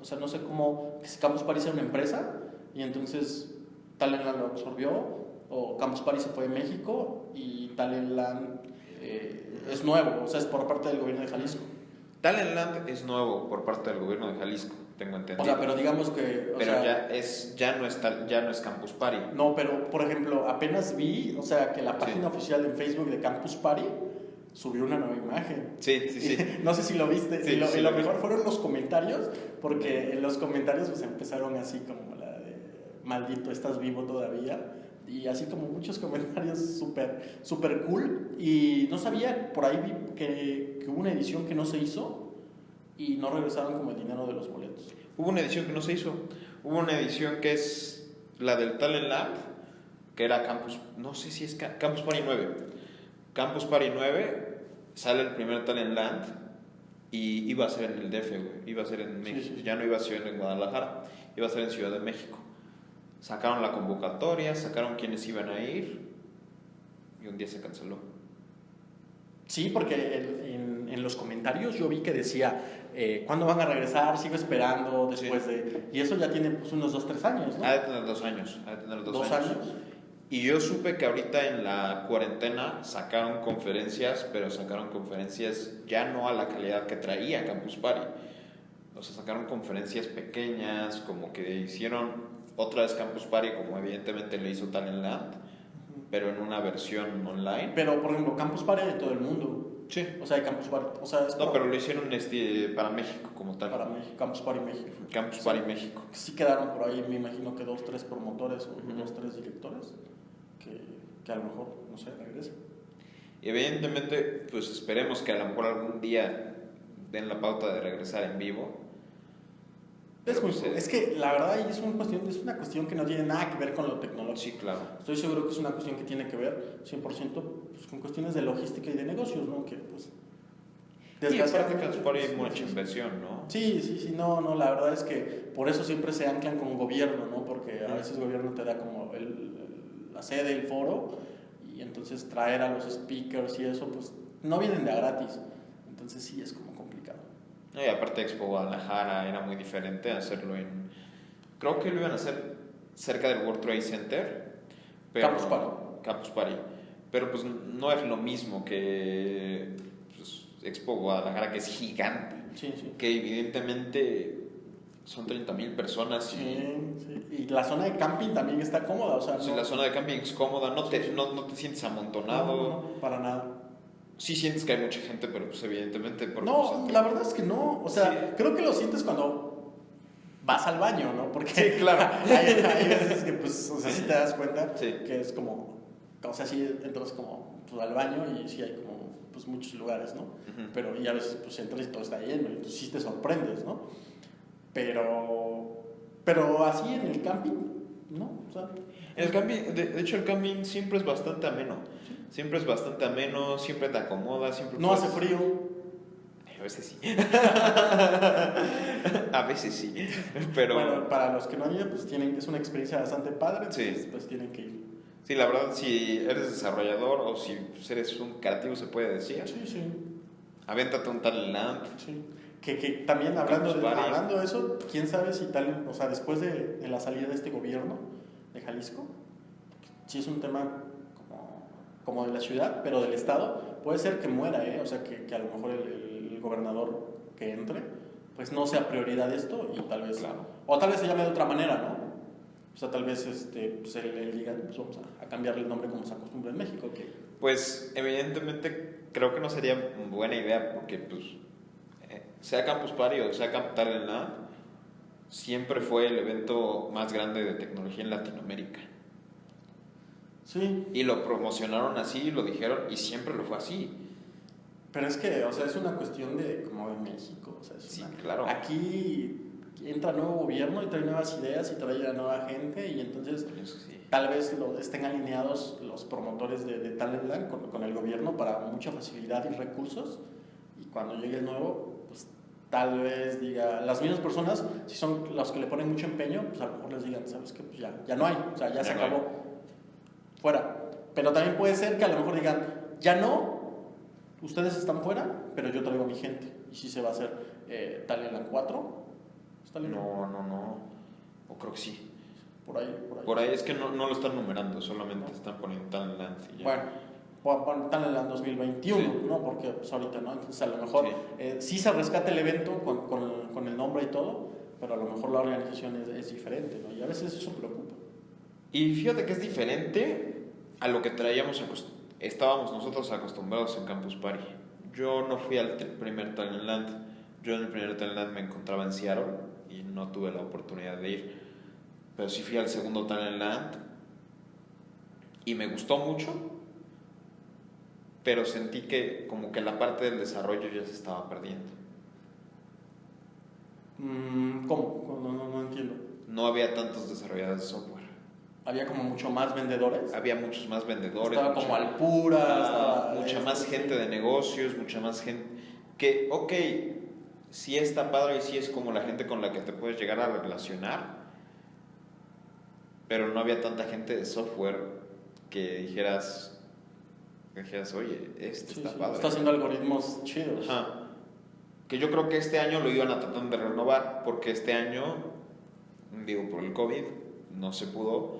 o sea, no sé cómo que si Campus Party sea una empresa y entonces Talentland lo absorbió, o Campus Party se fue de México y Talentland es nuevo, o sea, es por parte del gobierno de Jalisco. Talentland es nuevo por parte del gobierno de Jalisco, tengo entendido. O sea, pero digamos que... Pero ya no es Campus Party. No, pero por ejemplo, apenas vi, o sea, que la página oficial en Facebook de Campus Party subió una nueva imagen. Sí. No sé si lo viste. Sí, y lo mejor fueron los comentarios, porque en los comentarios pues empezaron así como la de maldito, estás vivo todavía. Y así como muchos comentarios súper cool. Y no sabía, por ahí vi que hubo una edición que no se hizo y no regresaron como el dinero de los boletos. Hubo una edición que no se hizo. Hubo una edición que es la del Talent Lab, que era no sé si es Campus Party 9. Campus Party 9 sale el primer Talent Land y iba a ser en el DF, güey. Iba a ser en México. Sí. Ya no iba a ser en Guadalajara, iba a ser en Ciudad de México. Sacaron la convocatoria, sacaron quiénes iban a ir y un día se canceló. Sí, porque en los comentarios yo vi que decía, ¿cuándo van a regresar? Sigo esperando después de... Y eso ya tiene pues unos 2-3 años, ¿no? Ha de tener 2 años. ¿2 años? Y yo supe que ahorita en la cuarentena sacaron conferencias, pero sacaron conferencias ya no a la calidad que traía Campus Party. O sea, sacaron conferencias pequeñas, como que hicieron otra vez Campus Party, como evidentemente lo hizo Talent Land, pero en una versión online. Pero, por ejemplo, Campus Party de todo el mundo. Sí. O sea, hay Campus Party. O sea, No, pero lo hicieron para México como tal. Para México, Campus Party México. Campus Party México. Sí quedaron por ahí, me imagino que 2-3 promotores o 2-3 directores que a lo mejor, no sé, regresen. Y evidentemente, pues esperemos que a lo mejor algún día den la pauta de regresar en vivo. Es que la verdad es una cuestión que no tiene nada que ver con lo tecnológico. Sí, claro. Estoy seguro que es una cuestión que tiene que ver 100% pues, con cuestiones de logística y de negocios, ¿no? Que pues... Y aparte Campus Party hay mucha inversión, ¿no? Sí, no, la verdad es que por eso siempre se anclan con gobierno, ¿no? Porque a veces el gobierno te da como la sede, el foro, y entonces traer a los speakers y eso, pues no vienen de a gratis. Entonces sí es como complicado. Y aparte Expo Guadalajara era muy diferente hacerlo creo que lo iban a hacer cerca del World Trade Center, pero Campus Party, pero pues no es lo mismo que pues, Expo Guadalajara, que es gigante, sí. Que evidentemente son 30,000 personas. Sí. Y la zona de camping también está cómoda, o sea, sí, la zona de camping es cómoda, no te sientes amontonado. No, para nada. Sí sientes que hay mucha gente, pero pues evidentemente... La verdad es que no. O sea, sí. Creo que lo sientes cuando vas al baño, ¿no? Porque sí, claro. hay veces que, pues, o sea, sí te das cuenta que es como... O sea, sí entras como pues, al baño y sí hay como pues, muchos lugares, ¿no? Y a veces pues entras y todo está lleno y tú sí te sorprendes, ¿no? Pero así en el camping, ¿no? O sea, el camping, de hecho el camping siempre es bastante ameno. Siempre te acomoda, no hace frío. A veces sí. A veces sí. Pero bueno, para los que no han ido, pues es una experiencia bastante padre, entonces pues tienen que ir. Sí, la verdad, si eres desarrollador o si eres un creativo, se puede decir. Sí. Avéntate un Talent Land. Sí. Que también hablando de eso, quién sabe si o sea, después de la salida de este gobierno de Jalisco, sí es un tema como de la ciudad, pero del estado, puede ser que muera, o sea, que a lo mejor el gobernador que entre, pues no sea prioridad esto y tal vez, o tal vez se llame de otra manera, ¿no? O sea, tal vez pues él diga, pues vamos a cambiarle el nombre como se acostumbra en México. Pues evidentemente creo que no sería buena idea porque pues sea Campus Party o sea Talent Land, siempre fue el evento más grande de tecnología en Latinoamérica. Sí. Y lo promocionaron así, lo dijeron, y siempre lo fue así. Pero es que, o sea, es una cuestión como de México. O sea, claro. Aquí entra nuevo gobierno y trae nuevas ideas y trae a nueva gente y entonces tal vez estén alineados los promotores de Talentland con el gobierno para mucha facilidad y recursos, y cuando llegue el nuevo, pues tal vez diga, las mismas personas, si son los que le ponen mucho empeño, pues a lo mejor les digan, ¿sabes qué? Pues ya no hay, o sea, ya se acabó. fuera. Pero también puede ser que a lo mejor digan, ya no, ustedes están fuera, pero yo traigo a mi gente. Y si se va a hacer Talentland 4. ¿Está libre? No. O creo que sí. Por ahí. Por ahí es que no lo están numerando, solamente están poniendo Talentland y ya. Bueno, Talentland 2021, Sí. ¿no? Porque pues, ahorita, ¿no? Entonces a lo mejor sí se rescata el evento con el nombre y todo, pero a lo mejor la organización es diferente, ¿no? Y a veces eso preocupa. Y fíjate que es diferente a lo que estábamos nosotros acostumbrados en Campus Party. Yo no fui al primer Talentland. Yo en el primer Talentland me encontraba en Seattle y no tuve la oportunidad de ir. Pero sí fui al segundo Talentland y me gustó mucho, pero sentí que como que la parte del desarrollo ya se estaba perdiendo. ¿Cómo? No entiendo. No había tantos desarrolladores de software. Había como mucho más vendedores. Había muchos más vendedores. Estaba como Alpura. Mucha más gente de negocios, mucha más gente. Que, ok, sí está padre y sí es como la gente con la que te puedes llegar a relacionar, pero no había tanta gente de software que dijeras, oye, está padre. Está haciendo algoritmos chidos. Ajá. Que yo creo que este año lo iban a tratar de renovar, porque este año, por el COVID, no se pudo,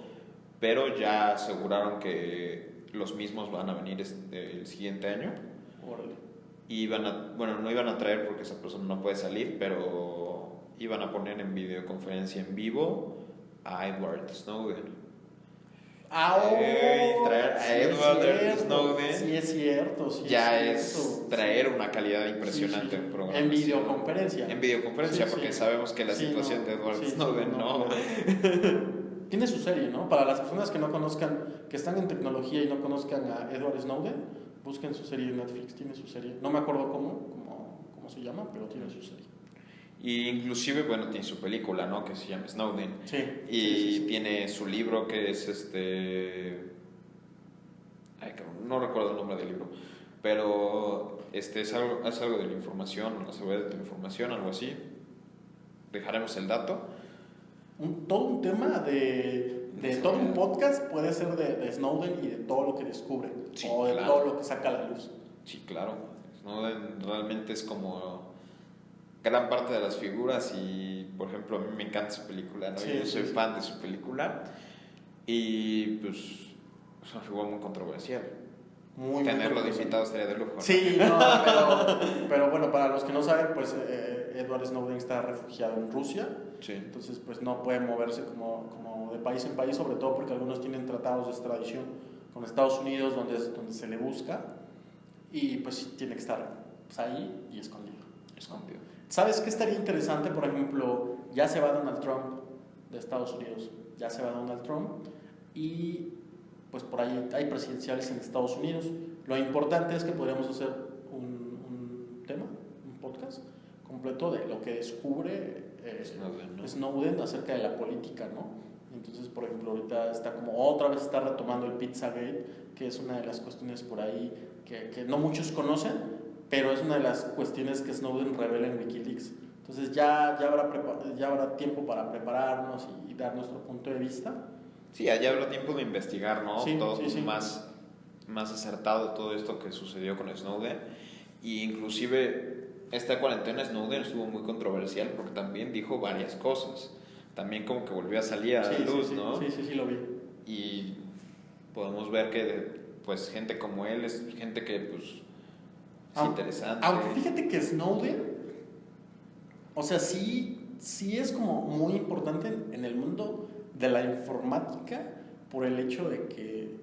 pero ya aseguraron que los mismos van a venir el siguiente año. Órale. Y no iban a traer porque esa persona no puede salir, pero iban a poner en videoconferencia en vivo a Edward Snowden. Traer a Edward Snowden. Sí, es cierto. Es traer una calidad impresionante en programación. En videoconferencia. Porque sabemos que la situación de Edward Snowden no. Tiene su serie, ¿no? Para las personas que no conozcan, que están en tecnología y no conozcan a Edward Snowden, busquen su serie en Netflix. Tiene su serie. No me acuerdo cómo se llama, pero tiene su serie. Y inclusive, tiene su película, ¿no? Que se llama Snowden. Sí. Y tiene su libro que es no recuerdo el nombre del libro, pero es algo de la información, la seguridad de la información, algo así. Dejaremos el dato. Todo un tema de todo un podcast puede ser de Snowden y de todo lo que descubre. Sí, o de claro. todo lo que saca a la luz. Sí, claro. Snowden realmente es como gran parte de las figuras y, por ejemplo, a mí me encanta su película, ¿no? Yo soy fan de su película y pues es una figura muy controversial. Tenerlo de invitado estaría de lujo, ¿no? Sí, pero bueno, para los que no saben, pues Edward Snowden está refugiado en Rusia. Sí. Entonces pues no puede moverse como de país en país, sobre todo porque algunos tienen tratados de extradición con Estados Unidos donde se le busca y pues tiene que estar ahí y escondido. ¿Sabes qué estaría interesante? Por ejemplo, ya se va Donald Trump de Estados Unidos, y pues por ahí hay presidenciales en Estados Unidos. Lo importante es que podríamos hacer un podcast completo de lo que descubre Snowden acerca de la política, ¿no? Entonces, por ejemplo, ahorita otra vez está retomando el Pizzagate, que es una de las cuestiones por ahí que no muchos conocen, pero es una de las cuestiones que Snowden revela en Wikileaks. Entonces ya habrá tiempo para prepararnos y dar nuestro punto de vista. Sí, ya habrá tiempo de investigar, ¿no? Sí. Más acertado todo esto que sucedió con Snowden. Y inclusive esta cuarentena Snowden estuvo muy controversial porque también dijo varias cosas. También como que volvió a salir a la luz, ¿no? Sí, lo vi. Y podemos ver que pues gente como él es gente que pues es interesante. Aunque fíjate que Snowden, o sea, sí es como muy importante en el mundo de la informática por el hecho de que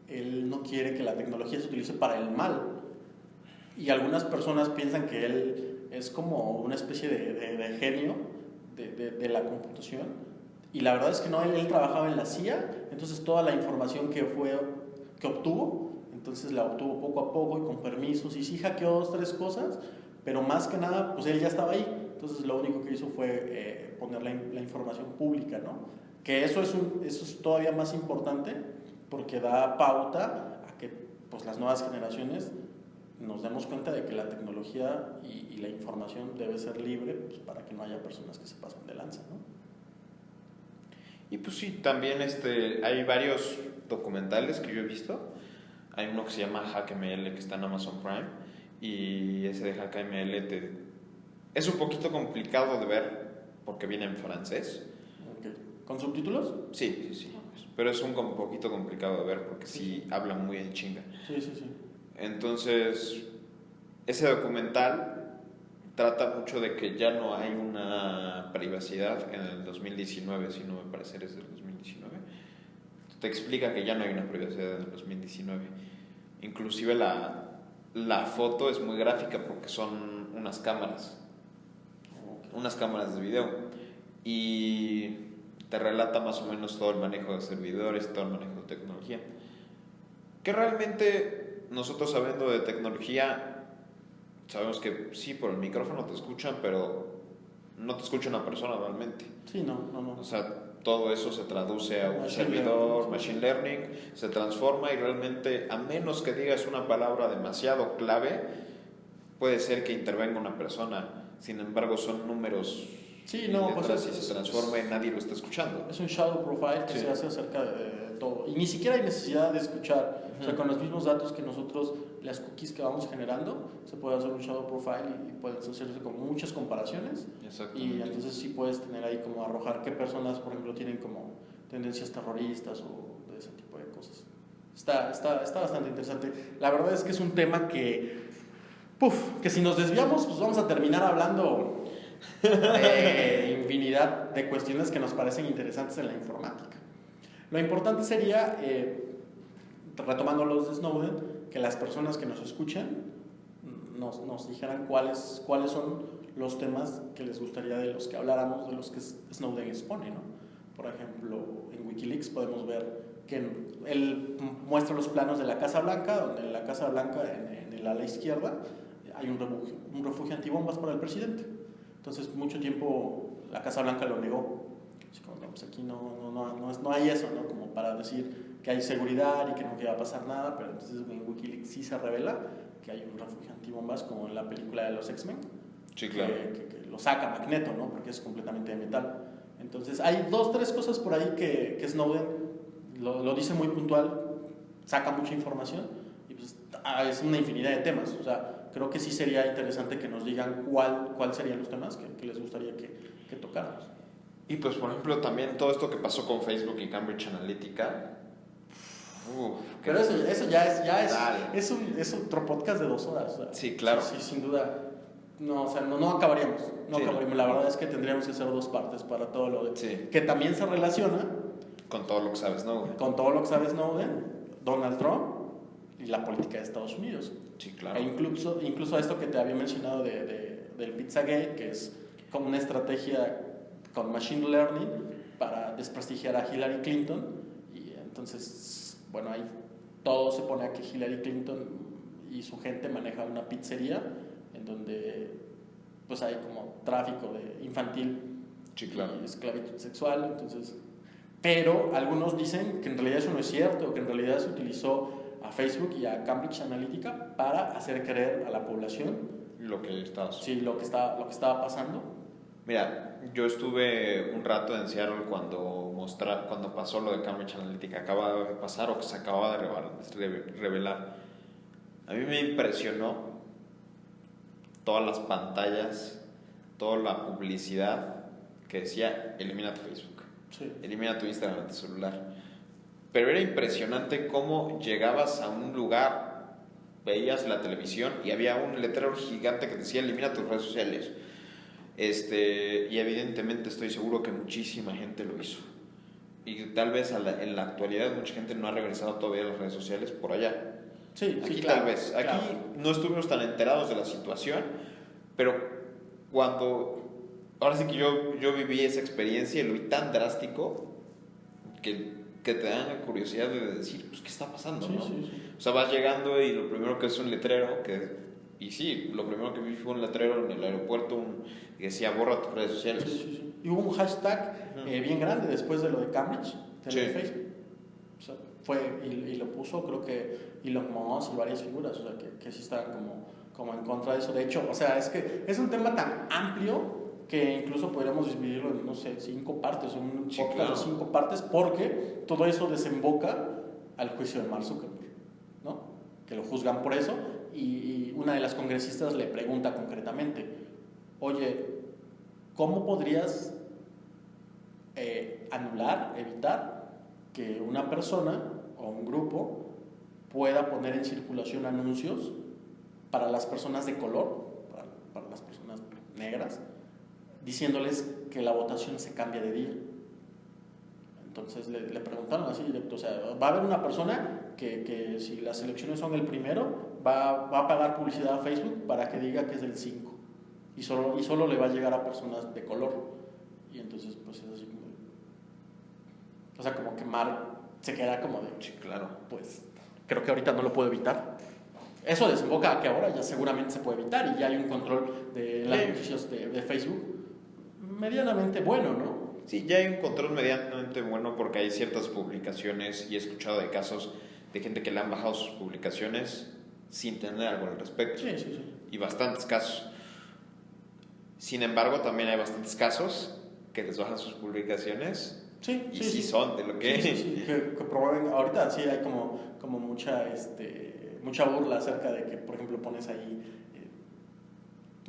él no quiere que la tecnología se utilice para el mal. Y algunas personas piensan que él es como una especie de genio de la computación. Y la verdad es que no, él trabajaba en la CIA, entonces toda la información que obtuvo, entonces la obtuvo poco a poco y con permisos, y sí hackeó 2-3 cosas, pero más que nada, pues él ya estaba ahí, entonces lo único que hizo fue poner la información pública, ¿no? Que eso es todavía más importante porque da pauta a que pues, las nuevas generaciones nos demos cuenta de que la tecnología y la información debe ser libre, pues, para que no haya personas que se pasen de lanza, ¿no? Y pues sí, también hay varios documentales que yo he visto. Hay uno que se llama HackML, que está en Amazon Prime, y ese de HackML es un poquito complicado de ver porque viene en francés. Okay. ¿Con subtítulos? Sí. Pero es un poquito complicado de ver porque sí habla muy en chinga. Sí. Entonces, ese documental trata mucho de que ya no hay una privacidad en el 2019, si no me parece es del 2019. Te explica que ya no hay una privacidad en el 2019. Inclusive la foto es muy gráfica porque son unas cámaras de video, y te relata más o menos todo el manejo de servidores, todo el manejo de tecnología. Que realmente nosotros, sabiendo de tecnología, sabemos que sí, por el micrófono te escuchan, pero no te escucha una persona realmente. Sí, no. O sea, todo eso se traduce a un Machine servidor, learning. machine learning, se transforma, y realmente, a menos que digas una palabra demasiado clave, puede ser que intervenga una persona. Sin embargo, son números. Sí, no, pues si se transforma y nadie lo está escuchando. Es un shadow profile que se hace acerca de todo. Y ni siquiera hay necesidad de escuchar. O sea, con los mismos datos que nosotros, las cookies que vamos generando, se puede hacer un shadow profile y pueden hacerse como muchas comparaciones. Y entonces sí puedes tener ahí como arrojar qué personas, por ejemplo, tienen como tendencias terroristas o de ese tipo de cosas. Está bastante interesante. La verdad es que es un tema que si nos desviamos, pues vamos a terminar hablando de infinidad de cuestiones que nos parecen interesantes en la informática. Lo importante sería, retomando los de Snowden, que las personas que nos escuchan nos dijeran cuáles son los temas que les gustaría de los que habláramos, de los que Snowden expone, ¿no? Por ejemplo, en Wikileaks podemos ver que él muestra los planos de la Casa Blanca, donde en la Casa Blanca, en el ala izquierda, hay un refugio antibombas para el presidente. Entonces, mucho tiempo la Casa Blanca lo negó. Así como, no, pues aquí no hay eso, ¿no? Como para decir que hay seguridad y que no va a pasar nada, pero entonces en Wikileaks sí se revela que hay un refugio antibombas, como en la película de los X-Men. Sí, claro. Que lo saca Magneto, ¿no? Porque es completamente de metal. Entonces, hay 2-3 cosas por ahí que Snowden lo dice muy puntual, saca mucha información, y pues es una infinidad de temas. O sea, creo que sí sería interesante que nos digan cuál serían los temas que les gustaría que tocáramos. Y pues, por ejemplo, también todo esto que pasó con Facebook y Cambridge Analytica. Pero eso ya es otro podcast de 2 horas. O sea, sí, claro. Sí, sin duda. No, o sea, no acabaríamos. Acabaríamos. La verdad es que tendríamos que hacer 2 partes para todo lo de... Sí. Que también se relaciona con todo lo que sabe Snowden. Con todo lo que sabe Snowden, Donald Trump y la política de Estados Unidos. Sí, claro. E incluso esto que te había mencionado del Pizzagate, que es como una estrategia con Machine Learning para desprestigiar a Hillary Clinton. Y entonces, bueno, ahí todo se pone a que Hillary Clinton y su gente maneja una pizzería en donde pues hay como tráfico infantil, sí, claro, y esclavitud sexual. Entonces, pero algunos dicen que en realidad eso no es cierto, que en realidad se utilizó a Facebook y a Cambridge Analytica para hacer creer a la población lo que estaba estaba pasando. Mira, yo estuve un rato en Seattle cuando pasó lo de Cambridge Analytica, acaba de pasar o que se acababa de revelar. A mí me impresionó todas las pantallas, toda la publicidad que decía elimina tu Facebook, sí, elimina tu Instagram, tu celular. Pero era impresionante cómo llegabas a un lugar, veías la televisión y había un letrero gigante que decía elimina tus redes sociales. Y evidentemente estoy seguro que muchísima gente lo hizo. Y tal vez en la actualidad mucha gente no ha regresado todavía a las redes sociales por allá. Sí, aquí claro, tal vez. Aquí claro. no estuvimos tan enterados de la situación, pero ahora sí que yo viví esa experiencia y lo vi tan drástico que te dan la curiosidad de decir, pues, ¿qué está pasando? Sí, ¿no? sí. O sea, vas llegando y lo primero que es un letrero, y sí, lo primero que vi fue un letrero en el aeropuerto que decía, borra tus redes sociales. Sí. Y hubo un hashtag bien grande después de lo de Cambridge, de Facebook. O sea, y lo puso, creo que Elon Musk y varias figuras, o sea, que sí estaban como en contra de eso. De hecho, o sea, es que es un tema tan amplio que incluso podríamos dividirlo en, no sé, 5 partes, un Sí, podcast claro. de 5 partes, porque todo eso desemboca al juicio de Mark Zuckerberg, ¿no? Que lo juzgan por eso, y una de las congresistas le pregunta concretamente, oye, ¿cómo podrías anular, evitar que una persona o un grupo pueda poner en circulación anuncios para las personas de color, para las personas negras, diciéndoles que la votación se cambia de día? Entonces le preguntaron así directo, o sea, va a haber una persona que si las elecciones son el primero, va a pagar publicidad a Facebook para que diga que es el 5 y solo le va a llegar a personas de color. Y entonces pues es así como, o sea, como que Mark se queda como de, Sí, claro. pues creo que ahorita no lo puedo evitar. Eso desemboca a que ahora ya seguramente se puede evitar y ya hay un control de las noticias de Facebook medianamente bueno, ¿no? Sí, ya hay un control medianamente bueno porque hay ciertas publicaciones y he escuchado de casos de gente que le han bajado sus publicaciones sin tener algo al respecto. Sí. Y bastantes casos. Sin embargo, también hay bastantes casos que les bajan sus publicaciones y sí son de lo que... Sí, que probablemente ahorita sí hay como mucha burla acerca de que, por ejemplo, pones ahí,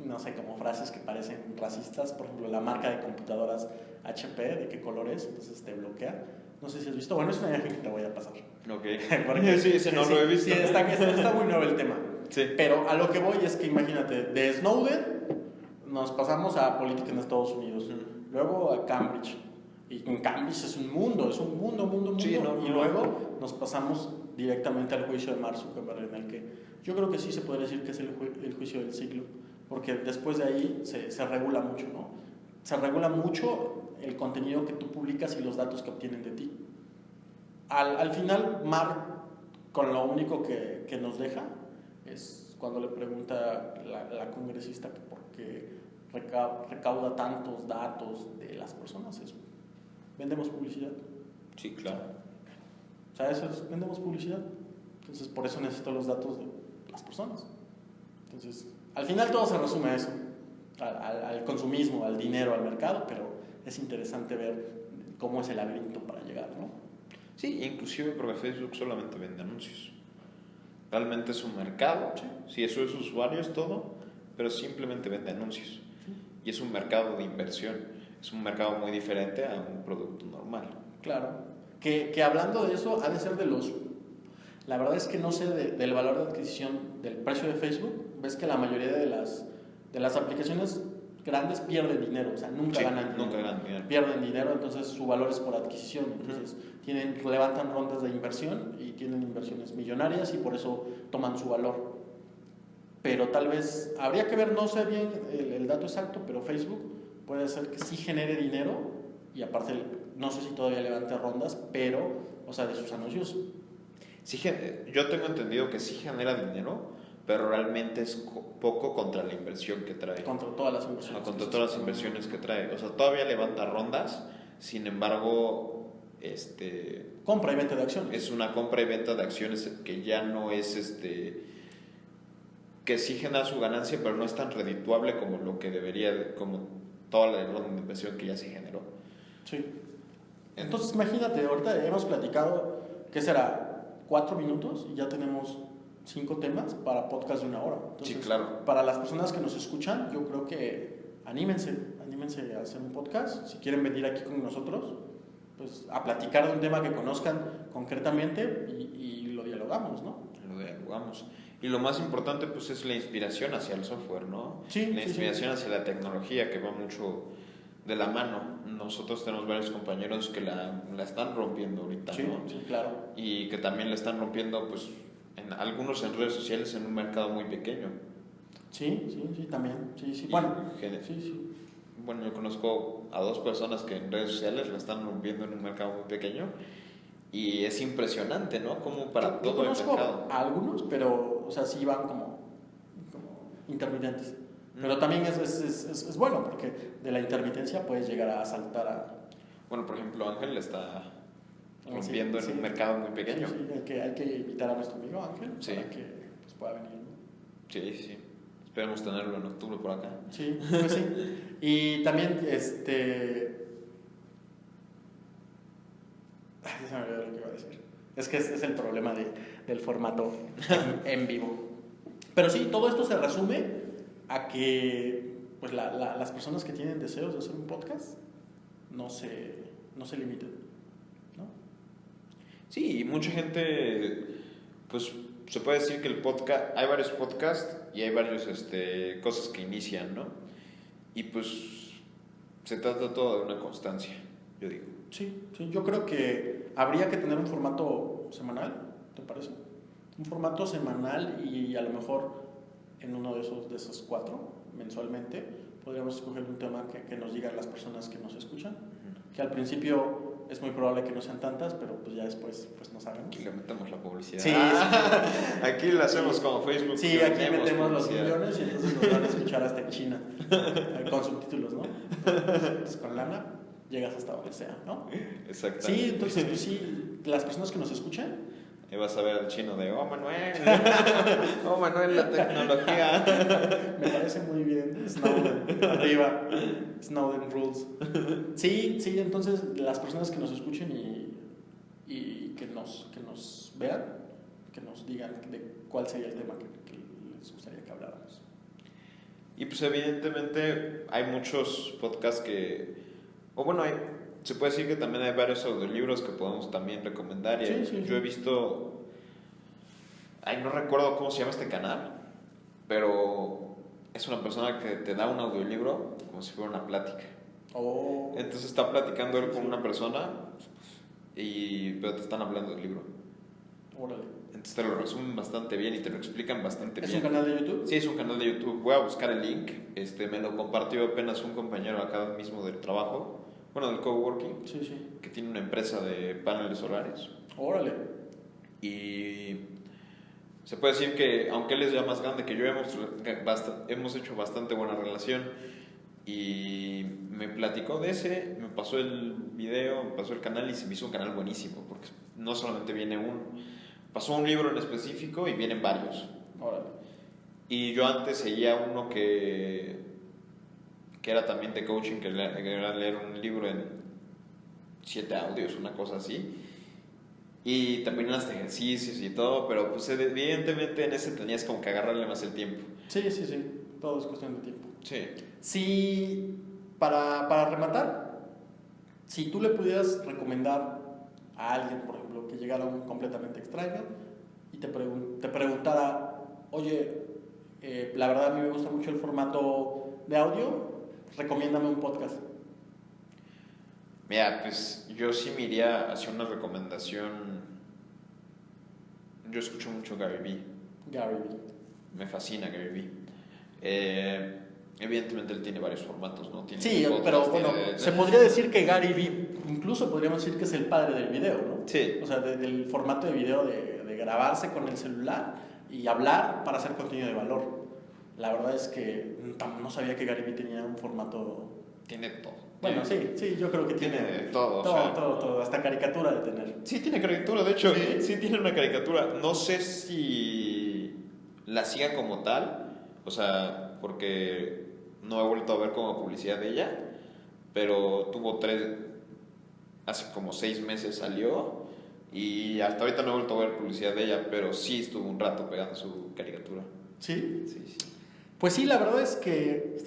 no sé, como frases que parecen racistas, por ejemplo, la marca de computadoras HP, de qué color es, entonces te bloquea. No sé si has visto, bueno, es una imagen que te voy a pasar. Ok. Porque, sí, ese no lo he visto. Sí, está muy nuevo el tema. Sí. Pero a lo que voy es que imagínate, de Snowden nos pasamos a política en Estados Unidos, luego a Cambridge. Y en Cambridge es un mundo. Sí, y luego nos pasamos directamente al juicio de Mark Zuckerberg, en el que yo creo que sí se podría decir que es el juicio del siglo, porque después de ahí se regula mucho, ¿no? Se regula mucho el contenido que tú publicas y los datos que obtienen de ti. Al final, Mark, con lo único que nos deja, es cuando le pregunta la congresista que por qué recauda tantos datos de las personas, es vendemos publicidad. Sí, claro. O sea, eso es, vendemos publicidad. Entonces, por eso necesito los datos de las personas. Entonces, al final todo se resume a eso, al consumismo, al dinero, al mercado, pero es interesante ver cómo es el laberinto para llegar, ¿no? Sí, inclusive porque Facebook solamente vende anuncios. Realmente es un mercado, sí, eso es usuarios, todo, pero simplemente vende anuncios. Sí. Y es un mercado de inversión, es un mercado muy diferente a un producto normal. Claro, que hablando de eso, ha de ser de los... La verdad es que no sé del valor de adquisición del precio de Facebook. Ves que la mayoría de las aplicaciones grandes pierden dinero, o sea, nunca ganan dinero. Pierden dinero, entonces su valor es por adquisición. Entonces levantan rondas de inversión y tienen inversiones millonarias y por eso toman su valor. Pero tal vez, habría que ver, no sé bien el dato exacto, pero Facebook puede ser que sí genere dinero y aparte, no sé si todavía levante rondas, pero, o sea, de sus anuncios. Sí, yo tengo entendido que sí genera dinero, pero realmente es poco contra la inversión que trae. Contra todas las inversiones. Contra todas las inversiones que trae. O sea, todavía levanta rondas, sin embargo, compra y venta de acciones. Es una compra y venta de acciones que ya no es que sí genera su ganancia, pero no es tan redituable como lo que debería, como toda la ronda de inversión que ya se generó. Sí. Entonces, imagínate, ahorita hemos platicado, ¿qué será? 4 minutos y ya tenemos 5 temas para podcast de 1 hora. Entonces, sí, claro. Para las personas que nos escuchan, yo creo que anímense a hacer un podcast. Si quieren venir aquí con nosotros, pues a platicar de un tema que conozcan concretamente y lo dialogamos, ¿no? Lo dialogamos. Y lo más importante, pues, es la inspiración hacia el software, ¿no? Sí, la inspiración hacia la tecnología, que va mucho de la mano. Nosotros tenemos varios compañeros que la están rompiendo ahorita, ¿no? Sí, claro. Y que también la están rompiendo, pues, algunos en redes sociales en un mercado muy pequeño. Sí, también. Sí. Bueno, sí. Bueno, yo conozco a 2 personas que en redes sociales la están rompiendo en un mercado muy pequeño y es impresionante, ¿no? Como para todo el mercado. Yo conozco a algunos, pero, o sea, sí van como intermitentes. Pero también es bueno porque de la intermitencia puedes llegar a saltar a... Bueno, por ejemplo, Ángel está rompiendo en un mercado muy pequeño. Sí, hay que invitar a nuestro amigo Ángel para que pues, pueda venir, ¿no? Sí. Esperemos tenerlo en octubre por acá. Sí, pues sí. Y también, Ay, se me olvidó lo que iba a decir. Es que este es el problema del formato en vivo. Pero sí, todo esto se resume a que pues las personas que tienen deseos de hacer un podcast no se limiten, ¿no? Sí, y mucha gente, pues se puede decir que el podcast, hay varios podcasts y hay varios cosas que inician, ¿no? Y pues se trata todo de una constancia, yo digo. Sí, yo creo que habría que tener un formato semanal, ¿te parece? Un formato semanal y a lo mejor en uno de esos 4, mensualmente, podríamos escoger un tema que nos digan las personas que nos escuchan, que al principio es muy probable que no sean tantas, pero pues ya después pues nos hagan. Aquí le metemos la publicidad. Sí, aquí la hacemos como Facebook. Sí, aquí metemos los millones y entonces nos van a escuchar hasta en China, con subtítulos, ¿no? Entonces, con lana llegas hasta donde sea, ¿no? Exacto. Sí, entonces pues sí, las personas que nos escuchan. Y vas a ver al chino de, oh Manuel, oh Manuel, la tecnología. Me parece muy bien, Snowden, arriba, Snowden rules. Sí, entonces las personas que nos escuchen y que nos vean, que nos digan de cuál sería el tema que les gustaría que habláramos. Y pues evidentemente hay muchos podcasts o bueno, se puede decir que también hay varios audiolibros que podemos también recomendar. Sí. Yo he visto, no recuerdo cómo se llama este canal, pero es una persona que te da un audiolibro como si fuera una plática. Oh. Entonces está platicando él con una persona, pero te están hablando del libro. Órale. Entonces te lo resumen bastante bien y te lo explican bastante bien. ¿Es un canal de YouTube? Sí, es un canal de YouTube. Voy a buscar el link. Me lo compartió apenas un compañero acá mismo del trabajo. Bueno, del coworking. Sí. Que tiene una empresa de paneles solares. Órale. Y se puede decir que, aunque él es ya más grande que yo, hemos hecho bastante buena relación. Y me platicó de ese, me pasó el video, me pasó el canal y se me hizo un canal buenísimo. Porque no solamente viene pasó un libro en específico y vienen varios. Órale. Y yo antes seguía uno que era también de coaching, que era leer un libro en 7 audios, una cosa así. Y también hasta ejercicios y todo, pero pues evidentemente en ese tenías como que agarrarle más el tiempo. Sí. Todo es cuestión de tiempo. Sí. Sí, para rematar, si tú le pudieras recomendar a alguien, por ejemplo, que llegara completamente extraño y te preguntara, oye, la verdad a mí me gusta mucho el formato de audio, recomiéndame un podcast. Mira, pues yo sí me iría hacia una recomendación. Yo escucho mucho Gary Vee. Me fascina Gary Vee. Evidentemente él tiene varios formatos, ¿no? Sí, pero bueno, se podría decir que Gary Vee, incluso podríamos decir que es el padre del video, ¿no? Sí. O sea, del formato de video, de grabarse con el celular y hablar para hacer contenido de valor. La verdad es que no sabía que Gary Vee tenía un formato. Tiene todo. Bueno, sí, yo creo que tiene todo. Todo, hasta caricatura de tener. Sí, tiene caricatura, de hecho, sí tiene una caricatura. No sé si la siga como tal, o sea, porque no he vuelto a ver como publicidad de ella, pero tuvo 3, hace como 6 meses salió y hasta ahorita no he vuelto a ver publicidad de ella, pero sí estuvo un rato pegando su caricatura. ¿Sí? Sí. Pues sí, la verdad es que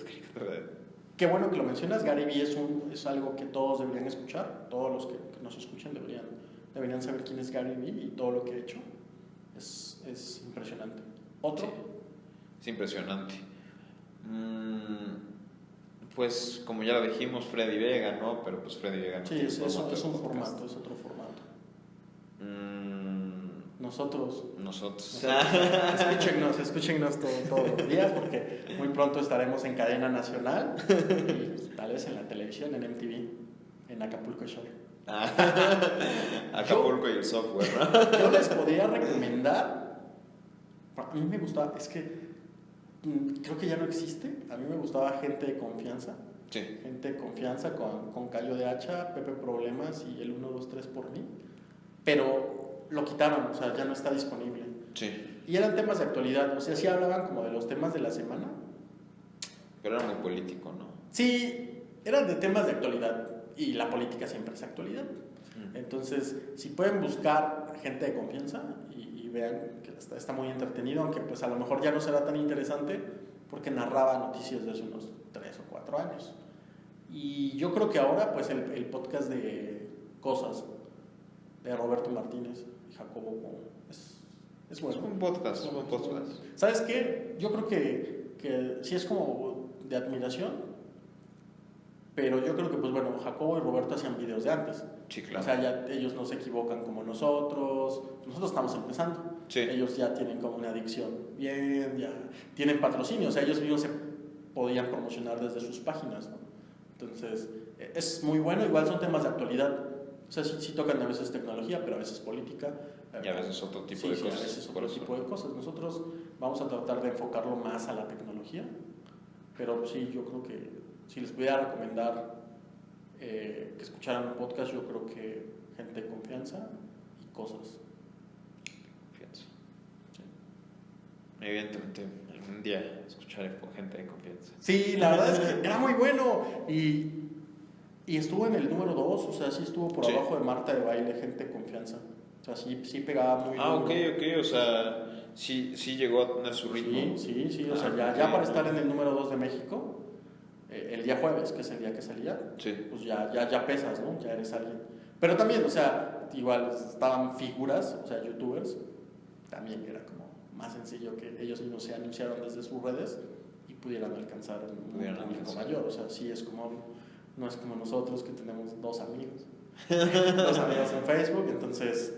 qué bueno que lo mencionas. Gary Vee es algo que todos deberían escuchar. Todos los que nos escuchen deberían saber quién es Gary Vee y todo lo que ha hecho. Es impresionante. ¿Otro? Sí, es impresionante. Pues como ya lo dijimos, Freddy Vega, ¿no? Pero pues Freddy Vega no tiene es un formato, es otro formato. Nosotros. Escúchenos todos los días porque muy pronto estaremos en cadena nacional y tal vez en la televisión, en MTV, en Acapulco Shore. Acapulco y el software, ¿no? Yo les podría recomendar, a mí me gustaba, es que creo que ya no existe, a mí me gustaba Gente de Confianza. Sí. Gente de Confianza con Cayo de Hacha, Pepe Problemas y el 1, 2, 3 por mí, pero lo quitaron, o sea, ya no está disponible. Sí. Y eran temas de actualidad, o sea, sí hablaban como de los temas de la semana. Pero era muy político, ¿no? Sí, eran de temas de actualidad y la política siempre es actualidad. Entonces, si pueden buscar gente de confianza y vean que está muy entretenido, aunque pues a lo mejor ya no será tan interesante porque narraba noticias de hace unos 3 o 4 años. Y yo creo que ahora pues el podcast de Cosas de Roberto Martínez y Jacobo es bueno. Es un podcast, ¿Sabes qué? Yo creo que sí es como de admiración, pero yo creo que pues bueno, Jacobo y Roberto hacían videos de antes. Sí, claro. O sea, ya ellos no se equivocan como nosotros estamos empezando. Sí. Ellos ya tienen como una adicción bien, ya tienen patrocinio, o sea, ellos mismos se podían promocionar desde sus páginas, ¿no? Entonces, es muy bueno, igual son temas de actualidad. O sea, sí tocan a veces tecnología, pero a veces política. Y a veces otro tipo de sí, cosas. A veces otro tipo de cosas. Nosotros vamos a tratar de enfocarlo más a la tecnología, pero sí, yo creo que si les pudiera recomendar que escucharan un podcast, yo creo que gente de confianza y Cosas. Confianza. Sí. Evidentemente, algún día escucharé con gente de confianza. Sí, la verdad es que era muy bueno y estuvo en el número 2, o sea, sí estuvo por abajo de Marta de Baile, gente de confianza. O sea, sí pegaba muy bien. Ok, o sea, sí llegó a tener su ritmo. Sí, o sea, ya para estar en el número 2 de México, el día jueves, que es el día que salía, pues ya pesas, ¿no? Ya eres alguien. Pero también, o sea, igual estaban figuras, o sea, youtubers, también era como más sencillo que ellos mismos se anunciaron desde sus redes y pudieran alcanzar un público mayor. O sea, sí es como, no es como nosotros que tenemos 2 amigos. 2 amigos en Facebook, entonces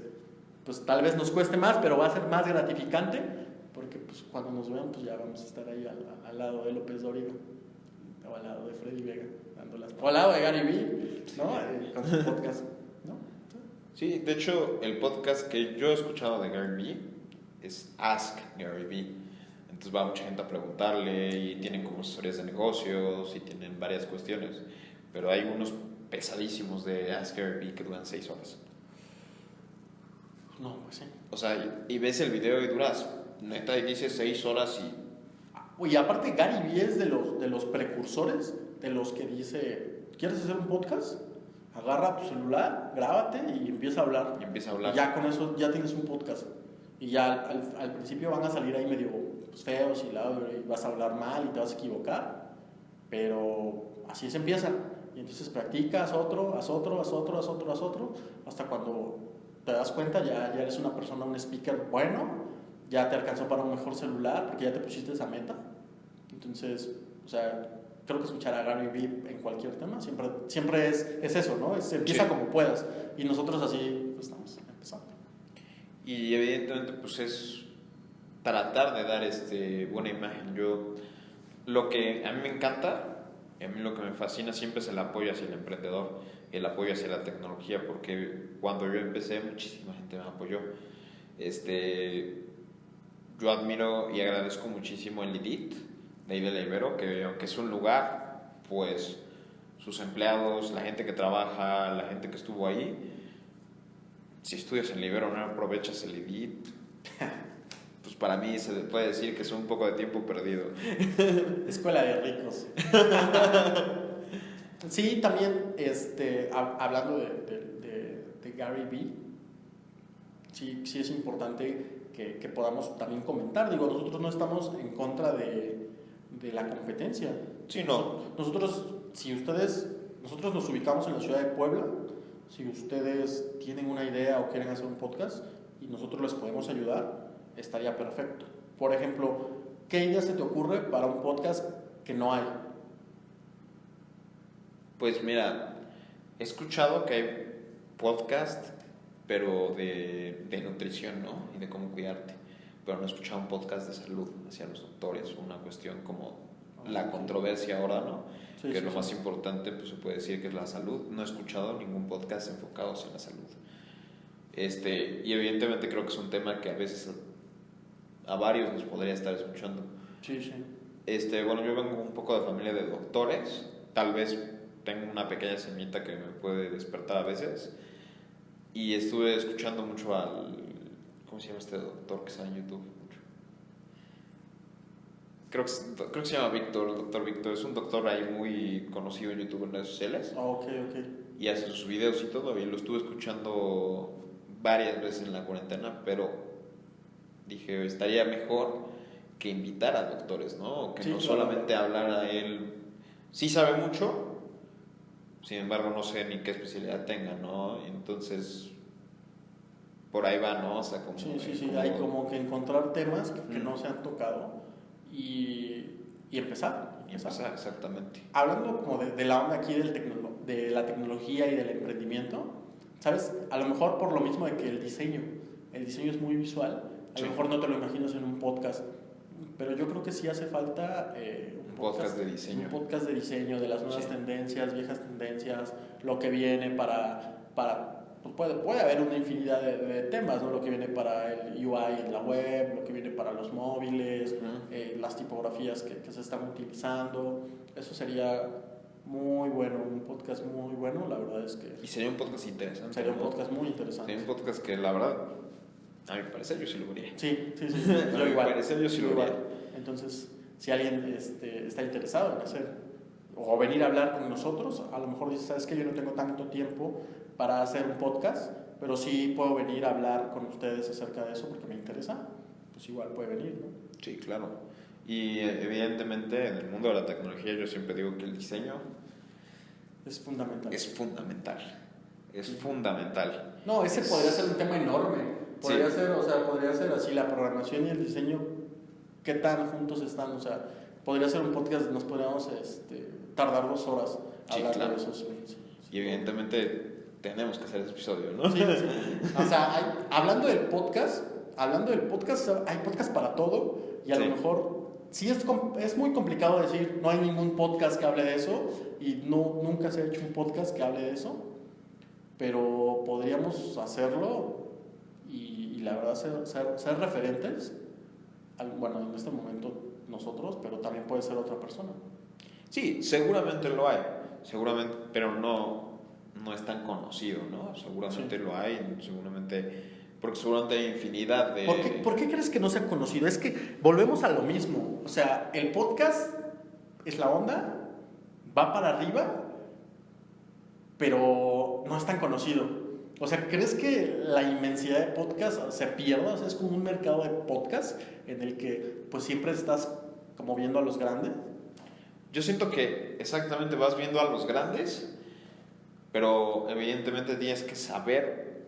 pues tal vez nos cueste más, pero va a ser más gratificante porque pues cuando nos vean pues ya vamos a estar ahí al lado de López Dóriga o al lado de Freddy Vega o al lado de Gary Vee, ¿no? Con su podcast, ¿no? Sí, de hecho el podcast que yo he escuchado de Gary Vee es Ask Gary Vee. Entonces va mucha gente a preguntarle y tienen como historias de negocios y tienen varias cuestiones, pero hay unos pesadísimos de Ask Gary Vee que duran 6 horas. No, pues sí. O sea, y ves el video y duras, neta, y dices 6 horas y... Oye, aparte Gary Vee es de los precursores, de los que dice, ¿quieres hacer un podcast? Agarra tu celular, grábate y empieza a hablar. Y ya con eso ya tienes un podcast. Y ya al principio van a salir ahí medio pues, feos y vas a hablar mal y te vas a equivocar, pero así se empieza. Y entonces practica, haz otro, hasta cuando te das cuenta ya eres una persona, un speaker bueno, ya te alcanzó para un mejor celular porque ya te pusiste esa meta. Entonces, o sea, creo que escuchar a Gary Vee en cualquier tema siempre es eso, ¿no? Empieza como puedas. Y nosotros así pues, estamos empezando. Y evidentemente pues es tratar de dar buena imagen. Lo que a mí me encanta, y a mí lo que me fascina siempre es el apoyo hacia el emprendedor, el apoyo hacia la tecnología, porque cuando yo empecé muchísima gente me apoyó. Yo admiro y agradezco muchísimo el IDIT de ahí de la Ibero, que aunque es un lugar, pues sus empleados, la gente que trabaja, la gente que estuvo ahí, si estudias en la Ibero no aprovechas el IDIT, pues para mí se puede decir que es un poco de tiempo perdido. Escuela de ricos. Sí, también hablando de Gary Vee, sí es importante que podamos también comentar. Digo, nosotros no estamos en contra de la competencia. Sí, no. Nosotros nos ubicamos en la ciudad de Puebla. Si ustedes tienen una idea o quieren hacer un podcast y nosotros les podemos ayudar, estaría perfecto. Por ejemplo, ¿qué idea se te ocurre para un podcast que no hay? Pues mira, he escuchado que hay podcast, pero de nutrición, ¿no? Y de cómo cuidarte. Pero no he escuchado un podcast de salud hacia los doctores, una cuestión como la controversia ahora, ¿no? Sí, que es lo más importante, pues se puede decir que es la salud. No he escuchado ningún podcast enfocado hacia la salud. Y evidentemente creo que es un tema que a veces a varios nos podría estar escuchando. Sí. Bueno, yo vengo un poco de familia de doctores, tal vez tengo una pequeña semillita que me puede despertar a veces, y estuve escuchando mucho ¿cómo se llama este doctor que está en YouTube? creo que se llama Víctor, el doctor Víctor. Es un doctor ahí muy conocido en YouTube, en redes sociales. Ok. Y hace sus videos y todo. Y lo estuve escuchando varias veces en la cuarentena, pero dije, estaría mejor que invitar a doctores, ¿no? Que Sí, no claro. solamente hablar a él. Sí sabe mucho, sin embargo no sé ni qué especialidad tenga, ¿no? Entonces, por ahí va, ¿no? O sea, como... Sí, hay como que encontrar temas que no se han tocado y empezar. Y empezar, exactamente. Hablando como de la onda aquí de la tecnología y del emprendimiento, ¿sabes? A lo mejor por lo mismo de que el diseño es muy visual, a lo mejor no te lo imaginas en un podcast, pero yo creo que sí hace falta un podcast de diseño. Un podcast de diseño, de las nuevas tendencias, viejas tendencias, lo que viene pues puede haber una infinidad de temas, ¿no? Lo que viene para el UI en la web, lo que viene para los móviles, las tipografías que se están utilizando. Eso sería muy bueno, un podcast muy bueno, la verdad es que... Y sería un podcast interesante. Sería un podcast muy interesante. Sería un podcast que la verdad, a mi parecer, yo sí lo vería. Sí. A mi parecer, yo sí lo vería. Entonces, si alguien está interesado en hacer o venir a hablar con nosotros, a lo mejor dice, ¿sabes qué? Yo no tengo tanto tiempo para hacer un podcast, pero sí puedo venir a hablar con ustedes acerca de eso porque me interesa, pues igual puede venir, ¿no? Sí, claro. Y evidentemente en el mundo de la tecnología yo siempre digo que el diseño es fundamental. Es fundamental. Es fundamental. No, ese podría ser un tema enorme. Podría ser así la programación y el diseño, qué tan juntos están, o sea, podría ser un podcast, nos podríamos tardar 2 horas hablando de esos. Y evidentemente tenemos que hacer ese episodio, ¿no? Sí. O sea, hablando del podcast, hay podcast para todo y a lo mejor sí es muy complicado decir, no hay ningún podcast que hable de eso y nunca se ha hecho un podcast que hable de eso, pero podríamos hacerlo y la verdad ser referentes, bueno, en este momento nosotros, pero también puede ser otra persona. Sí, seguramente lo hay, seguramente, pero no es tan conocido, ¿no? Seguramente lo hay, porque seguramente hay infinidad de... ¿Por qué crees que no se ha conocido? Es que volvemos a lo mismo, o sea, el podcast es la onda, va para arriba, pero no es tan conocido. O sea, ¿crees que la inmensidad de podcasts se pierda? O sea, es como un mercado de podcasts en el que pues siempre estás como viendo a los grandes. Yo siento que exactamente vas viendo a los grandes, pero evidentemente tienes que saber,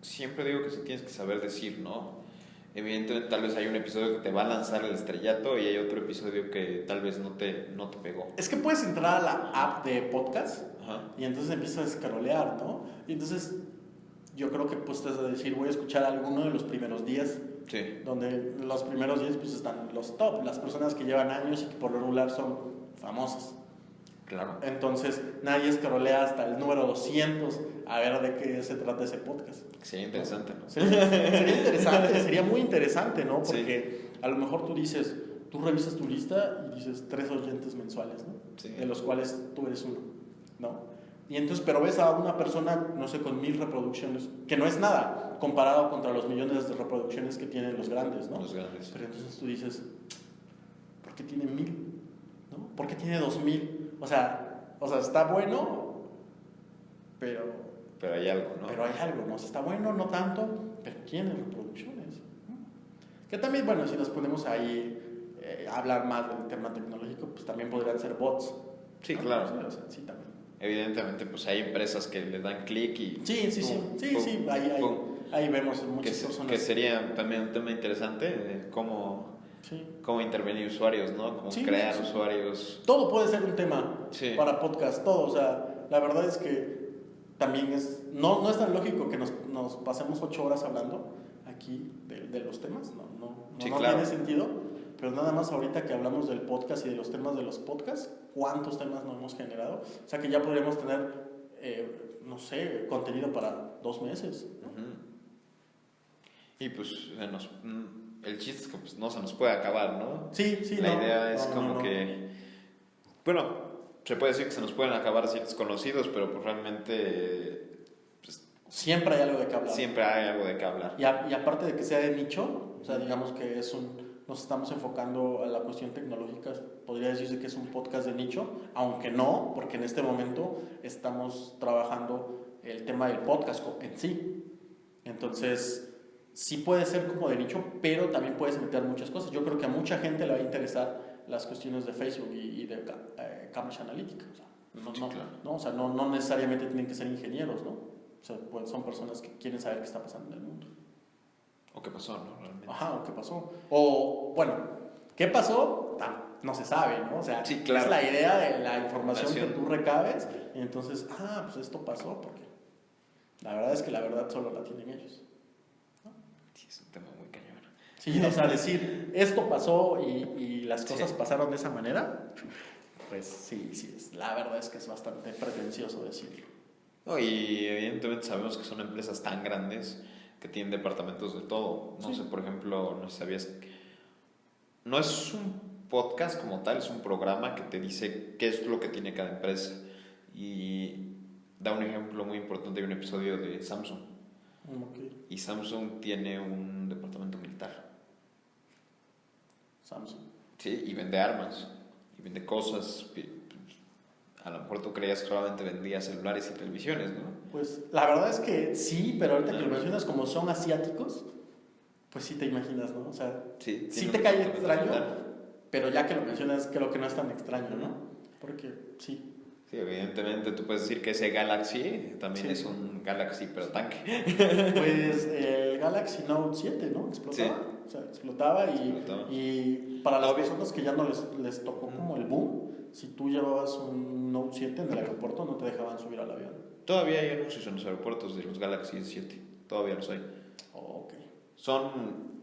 siempre digo que sí tienes que saber decir, ¿no? Evidentemente tal vez hay un episodio que te va a lanzar el estrellato y hay otro episodio que tal vez no te pegó. Es que puedes entrar a la app de podcast. Ajá. Y entonces empiezas a escarolear, ¿no? Y entonces yo creo que pues te vas a decir, voy a escuchar alguno de los primeros 10. Sí. Donde los primeros 10 pues están los top, las personas que llevan años y que por lo regular son famosas. Claro. Entonces nadie escarolea hasta el número 200 a ver de qué se trata ese podcast. Sería interesante, ¿no? Sería interesante, sería muy interesante, ¿no? Porque a lo mejor tú revisas tu lista y dices 3 oyentes mensuales, ¿no? Sí. De los cuales tú eres uno, ¿no? Y entonces, pero ves a una persona, no sé, con 1000 reproducciones, que no es nada comparado contra los millones de reproducciones que tienen los grandes, ¿no? Los grandes. Pero entonces tú dices, ¿por qué tiene 1000? ¿No? ¿Por qué tiene 2000? O sea, está bueno, pero hay algo, ¿no? Pero hay algo, ¿no? O sea, está bueno, no tanto, pero tiene reproducciones. Que también, bueno, si nos ponemos ahí a hablar más del tema tecnológico, pues también podrían ser bots. Sí, ¿no? claro. Sí, o sea, sí, también. Evidentemente, pues hay empresas que le dan clic y... Sí, ahí vemos muchas personas. Que sería también un tema interesante, cómo intervenir usuarios, ¿no? Cómo crear usuarios. Todo puede ser un tema para podcast, todo. O sea, la verdad es que también no es tan lógico que nos pasemos 8 horas hablando aquí de los temas. No tiene sentido. Pero nada más ahorita que hablamos del podcast y de los temas de los podcasts, ¿cuántos temas no hemos generado? O sea que ya podríamos tener, no sé, contenido para 2 meses, ¿no? Uh-huh. Y pues el chiste es que pues, no se nos puede acabar, ¿no? Sí. La idea es que... Bueno, se puede decir que se nos pueden acabar ciertos conocidos, pero pues realmente... Pues, siempre hay algo de qué hablar. Siempre hay algo de qué hablar. Y aparte de que sea de nicho, o sea, digamos que es un nos estamos enfocando a la cuestión tecnológica. Podría decirse que es un podcast de nicho, aunque no, porque en este momento estamos trabajando el tema del podcast en sí. Entonces, sí puede ser como de nicho, pero también puedes meter muchas cosas. Yo creo que a mucha gente le va a interesar las cuestiones de Facebook y de Cambridge Analytica. O sea, o sea, no necesariamente tienen que ser ingenieros, ¿no? O sea, pues son personas que quieren saber qué está pasando en el mundo. O qué pasó, ¿no? Realmente. Ajá, o qué pasó. O, bueno, ¿qué pasó? No se sabe, ¿no? O sea, sí, claro. es la idea de la información que tú recabes y entonces, pues esto pasó porque la verdad es que la verdad solo la tienen ellos, ¿no? Sí, es un tema muy cañón. Sí, o sea, decir esto pasó y las cosas pasaron de esa manera, pues sí, la verdad es que es bastante pretencioso decirlo. No, y evidentemente sabemos que son empresas tan grandes que tienen departamentos de todo. No sé, por ejemplo, no sabías. No es un podcast como tal, es un programa que te dice qué es lo que tiene cada empresa. Y da un ejemplo muy importante de un episodio de Samsung. Okay. Y Samsung tiene un departamento militar. Samsung. Sí, y vende armas, y vende cosas. A lo mejor tú creías que solamente vendía celulares y televisiones, ¿no? Pues la verdad es que sí, pero ahorita que lo mencionas, como son asiáticos, pues sí te imaginas, ¿no? O sea, sí te cae extraño, pero ya que lo mencionas, creo que no es tan extraño, ¿no? Porque sí. Sí, evidentemente tú puedes decir que ese Galaxy también es un Galaxy, pero tanque. Pues el Galaxy Note 7, ¿no? Explotaba. Sí. O sea, explotaba y para las personas que ya no les tocó como el boom, si tú llevabas un Note 7 en el aeropuerto no te dejaban subir al avión. Todavía hay anuncios en los aeropuertos de los Galaxy S7. Todavía los hay. Oh, ok. Son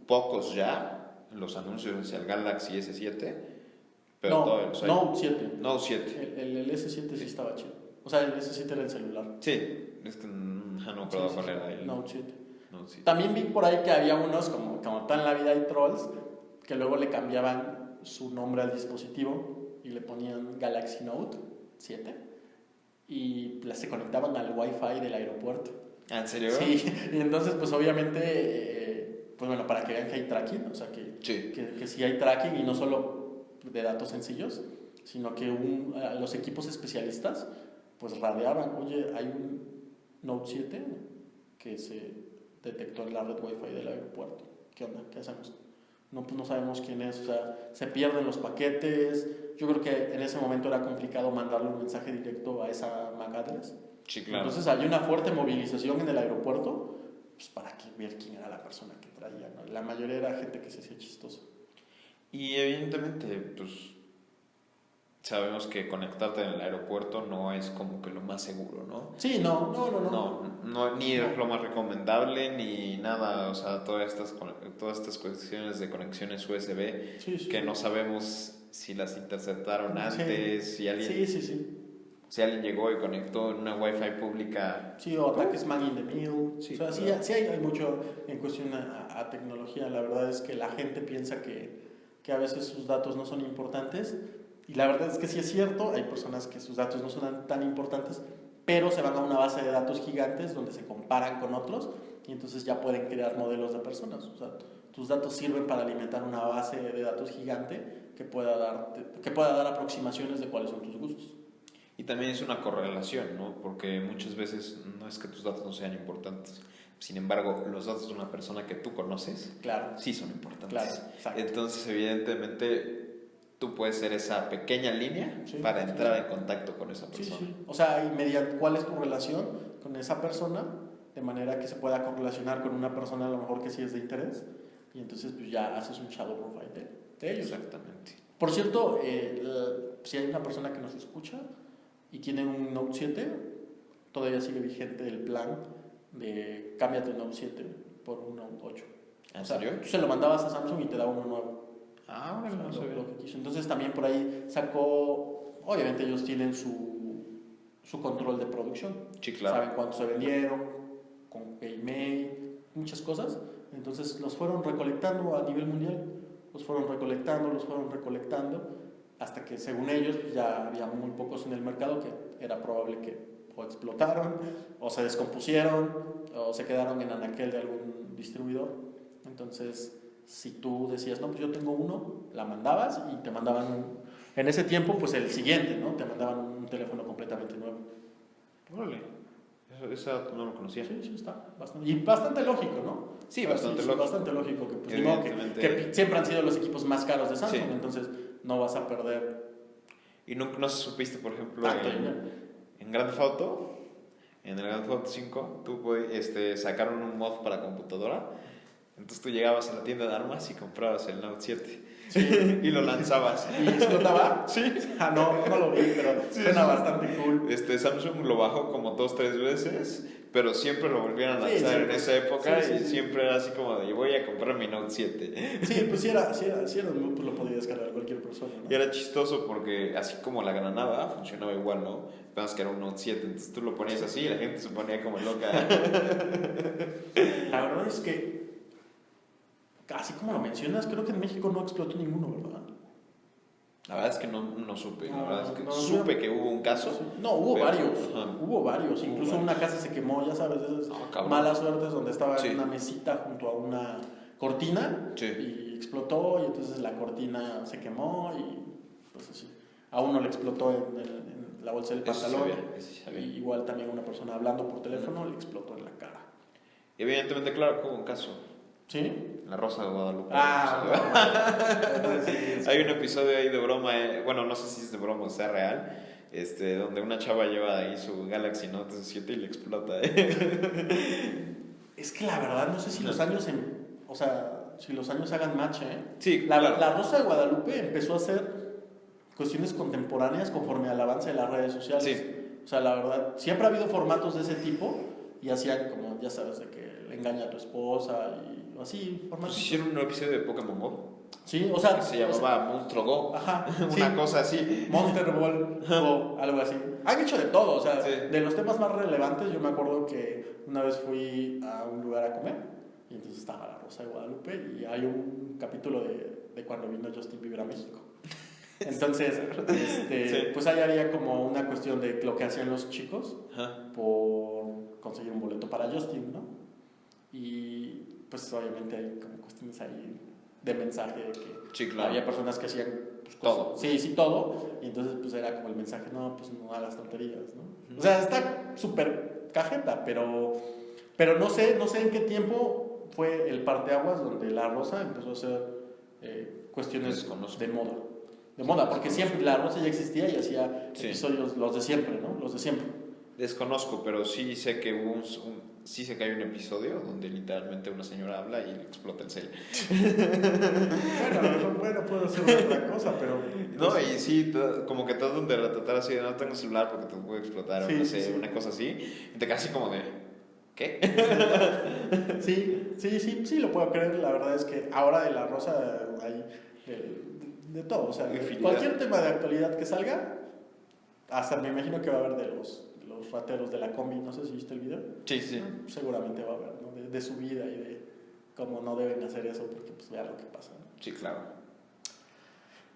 pocos ya los anuncios hacia el Galaxy S7, pero no, todavía los hay. Note 7. Note 7. El S7 sí estaba chido. O sea, el S7 era el celular. Sí, es que no me acuerdo cuál era el Note 7. Note 7. También vi por ahí que había unos, como toda en la vida hay trolls, que luego le cambiaban su nombre al dispositivo y le ponían Galaxy Note 7 y se conectaban al Wi-Fi del aeropuerto. ¿En serio? Sí, y entonces pues obviamente, pues bueno, para que vean que hay tracking, o sea que sí hay tracking y no solo de datos sencillos, sino que los equipos especialistas pues radiaban, oye, hay un Note 7 que se detectó en la red Wi-Fi del aeropuerto, ¿qué onda? ¿Qué hacemos? No, pues no sabemos quién es, o sea, se pierden los paquetes. Yo creo que en ese momento era complicado mandarle un mensaje directo a esa MAC address. Sí, claro. Entonces había una fuerte movilización en el aeropuerto pues, para ver quién era la persona que traía, ¿no? La mayoría era gente que se hacía chistosa. Y evidentemente, pues sabemos que conectarte en el aeropuerto no es como que lo más seguro, ¿no? Sí, no, ni es lo más recomendable ni nada, o sea, todas estas cuestiones de conexiones USB que no sabemos si las interceptaron antes, si alguien si alguien llegó y conectó en una Wi-Fi pública. Sí, o ataques man in the middle. Sí, o sea, sí hay mucho en cuestión a tecnología. La verdad es que la gente piensa que a veces sus datos no son importantes. Y la verdad es que sí es cierto, hay personas que sus datos no son tan importantes, pero se van a una base de datos gigantes donde se comparan con otros y entonces ya pueden crear modelos de personas. O sea, tus datos sirven para alimentar una base de datos gigante que pueda dar aproximaciones de cuáles son tus gustos. Y también es una correlación, ¿no? Porque muchas veces no es que tus datos no sean importantes. Sin embargo, los datos de una persona que tú conoces sí son importantes. Claro, exacto. Entonces, evidentemente, tú puedes ser esa pequeña línea para entrar en contacto con esa persona. Sí. O sea, y mediante cuál es tu relación con esa persona, de manera que se pueda correlacionar con una persona a lo mejor que sí es de interés, y entonces pues ya haces un shadow profile de ellos. Exactamente. Por cierto, si hay una persona que nos escucha y tiene un Note 7, todavía sigue vigente el plan de cámbiate el Note 7 por un Note 8. ¿En serio? Tú se lo mandabas a Samsung y te daba uno nuevo. Bueno, no sabía. Lo que quiso. Entonces también por ahí sacó, obviamente ellos tienen su control de producción. Sí, claro. Saben cuánto se vendieron, con qué email, muchas cosas. Entonces los fueron recolectando a nivel mundial. Los fueron recolectando, hasta que según ellos ya había muy pocos en el mercado que era probable que o explotaron, o se descompusieron, o se quedaron en anaquel de algún distribuidor. Entonces si tú decías, no, pues yo tengo uno, la mandabas y te mandaban, en ese tiempo, pues el siguiente, ¿no? Te mandaban un teléfono completamente nuevo. Órale, eso no lo conocía. Sí, sí, está bastante, y bastante lógico, ¿no? Sí, bastante lógico. Bastante lógico, que, pues, no, que siempre han sido los equipos más caros de Samsung, entonces no vas a perder. ¿Y no supiste, por ejemplo, en Grand Theft Auto, en el Grand Theft Auto 5, sacaron un mod para computadora? Entonces tú llegabas a la tienda de armas y comprabas el Note 7. Sí. Y lo lanzabas. ¿Y explotaba? Sí. No lo vi, pero suena bastante cool. Samsung lo bajó como 2-3 veces, pero siempre lo volvieron a lanzar en esa época y siempre era así como de, voy a comprar mi Note 7. Sí, pues si era pues lo podía descargar cualquier persona, ¿no? Y era chistoso porque así como la granada funcionaba igual, ¿no? Apenas que era un Note 7, entonces tú lo ponías así y la gente se ponía como loca. La verdad es que, así como lo mencionas, creo que en México no explotó ninguno, ¿verdad? La verdad es que no supe. La verdad es que supe que hubo un caso. Sí. No, hubo varios. Hubo varios. Incluso una casa se quemó, ya sabes, de esas malas suertes donde estaba en una mesita junto a una cortina y explotó, y entonces la cortina se quemó y pues así. A uno le explotó en la bolsa del pantalón. Y igual también una persona hablando por teléfono le explotó en la cara. Y evidentemente, claro que hubo un caso. ¿Sí? La Rosa de Guadalupe. Hay un episodio ahí de broma, bueno, no sé si es de broma o sea real, donde una chava lleva ahí su Galaxy Note 7 y le explota. Es que la verdad no sé si los años, si los años hagan match, ¿eh? Sí, la Rosa de Guadalupe empezó a hacer cuestiones contemporáneas conforme al avance de las redes sociales. Sí. O sea, la verdad, siempre ha habido formatos de ese tipo y hacían como, ya sabes, de que le engaña a tu esposa y así, formatos. Pues hicieron un episodio de Pokémon Go. Sí, o sea, que se llamaba Monstruo Go. Ajá, una cosa así. Monster Ball o algo así. Han hecho de todo, o sea, de los temas más relevantes, yo me acuerdo que una vez fui a un lugar a comer y entonces estaba la Rosa de Guadalupe y hay un capítulo de cuando vino Justin Bieber a México. Entonces, pues ahí había como una cuestión de lo que hacían los chicos por conseguir un boleto para Justin, ¿no? Y pues obviamente hay como cuestiones ahí de mensaje de que había personas que hacían pues, todo. Sí, todo. Y entonces pues era como el mensaje, no, pues no hagas tonterías, ¿no? O sea, está súper cajeta, pero no sé en qué tiempo fue el parteaguas donde la Rosa empezó a hacer cuestiones de moda. De moda, porque siempre la Rosa ya existía y hacía episodios, los de siempre, ¿no? Los de siempre. Desconozco, pero sí sé que hubo sí sé que hay un episodio donde literalmente una señora habla y le explota el cel. Bueno, puedo hacer otra cosa, pero... No, y sí, como que tratan de retratar así de no tengo celular porque te puede explotar o no sé, una cosa así. Y te quedas así como de... ¿Qué? Sí, lo puedo creer. La verdad es que ahora de la Rosa hay de todo. O sea, cualquier tema de actualidad que salga, hasta me imagino que va a haber de los rateros de la combi. No sé si viste el video. Sí. Seguramente va a haber, ¿no? De su vida y de cómo no deben hacer eso porque pues vean lo que pasa, ¿no? Sí, claro.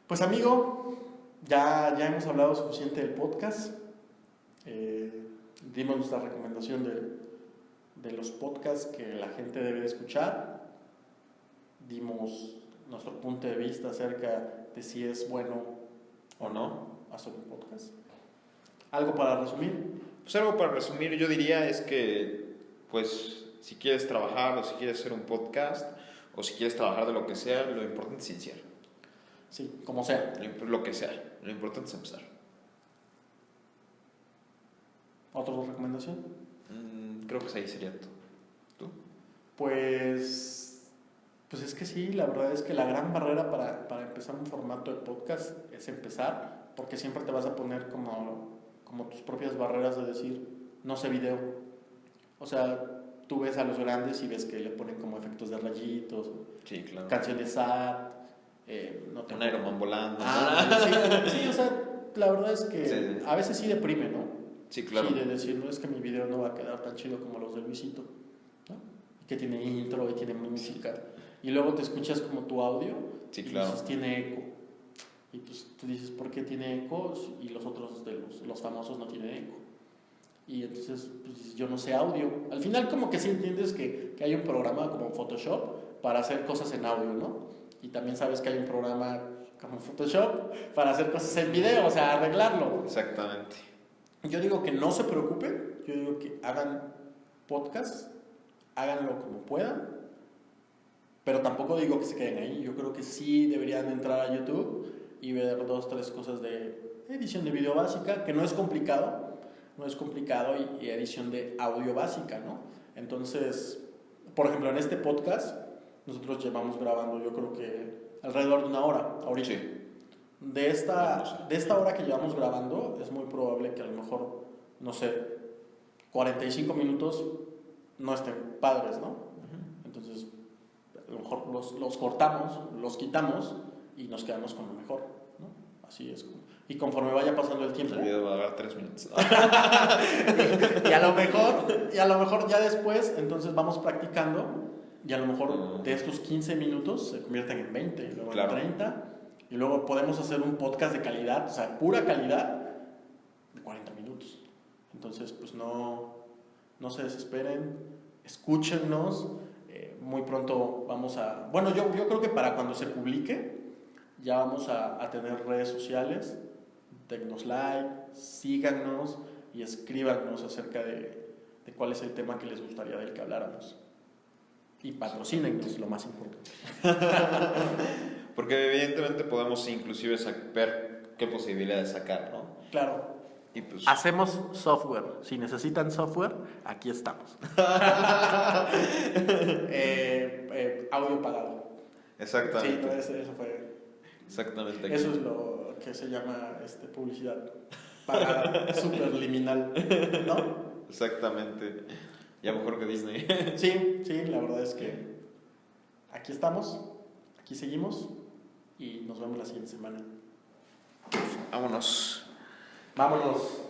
Pues amigo, ya hemos hablado suficiente del podcast. Dimos nuestra recomendación de los podcasts que la gente debe de escuchar. Dimos nuestro punto de vista acerca de si es bueno o no hacer un podcast. ¿Algo para resumir? Pues algo para resumir yo diría es que, pues, si quieres trabajar o si quieres hacer un podcast o si quieres trabajar de lo que sea, lo importante es iniciar. Sí, como sea. Lo que sea, lo importante es empezar. ¿Otra recomendación? Creo que ahí sería todo. ¿Tú? Pues es que sí, la verdad es que la gran barrera para empezar un formato de podcast es empezar, porque siempre te vas a poner como tus propias barreras de decir, no sé video. O sea, tú ves a los grandes y ves que le ponen como efectos de rayitos, sí, claro. Canciones sad, un Iron Man volando. Sí, o sea, la verdad es que a veces sí deprime, ¿no? Sí, claro. Sí, de decir, no, es que mi video no va a quedar tan chido como los de Luisito, ¿no? Y que tiene intro y tiene música. Y luego te escuchas como tu audio y dices, tiene eco. Y pues tú dices, ¿por qué tiene eco? Y los otros de los famosos no tienen eco. y entonces pues, yo no sé audio. Al final como que sí entiendes que hay un programa como Photoshop para hacer cosas en audio, ¿no? Y también sabes que hay un programa como Photoshop para hacer cosas en video, o sea, arreglarlo. Exactamente. Yo digo que no se preocupen, yo digo que hagan podcast, háganlo como puedan, pero tampoco digo que se queden ahí. Yo creo que sí deberían entrar a YouTube y ver 2, 3 cosas de edición de video básica, que no es complicado, y edición de audio básica, ¿no? Entonces, por ejemplo, en este podcast nosotros llevamos grabando, yo creo que alrededor de 1 hora ahorita. Sí. De esta hora que llevamos grabando, es muy probable que a lo mejor, no sé, 45 minutos no estén padres, ¿no? Entonces, a lo mejor los cortamos, los quitamos y nos quedamos con lo mejor, ¿no? Así es. Y conforme vaya pasando el tiempo... El video va a durar 3 minutos. y a lo mejor ya después, entonces vamos practicando y a lo mejor de estos 15 minutos se convierten en 20, y luego en 30... Y luego podemos hacer un podcast de calidad, o sea, pura calidad, de 40 minutos. Entonces, pues no se desesperen, escúchennos. Muy pronto vamos a... Bueno, yo creo que para cuando se publique, ya vamos a tener redes sociales. Dennos like, síganos y escríbanos acerca de cuál es el tema que les gustaría del que habláramos. Y patrocínenos, lo más importante. Porque evidentemente podemos inclusive ver qué posibilidades sacar, ¿no? Claro. Y pues... Hacemos software. Si necesitan software, aquí estamos. Audio pagado. Exactamente. Sí, eso fue. Exactamente. Eso es lo que se llama publicidad pagada, superliminal, ¿no? Exactamente. Ya mejor que Disney. Sí, la verdad es que aquí estamos, aquí seguimos y nos vemos la siguiente semana. Vámonos. Vámonos.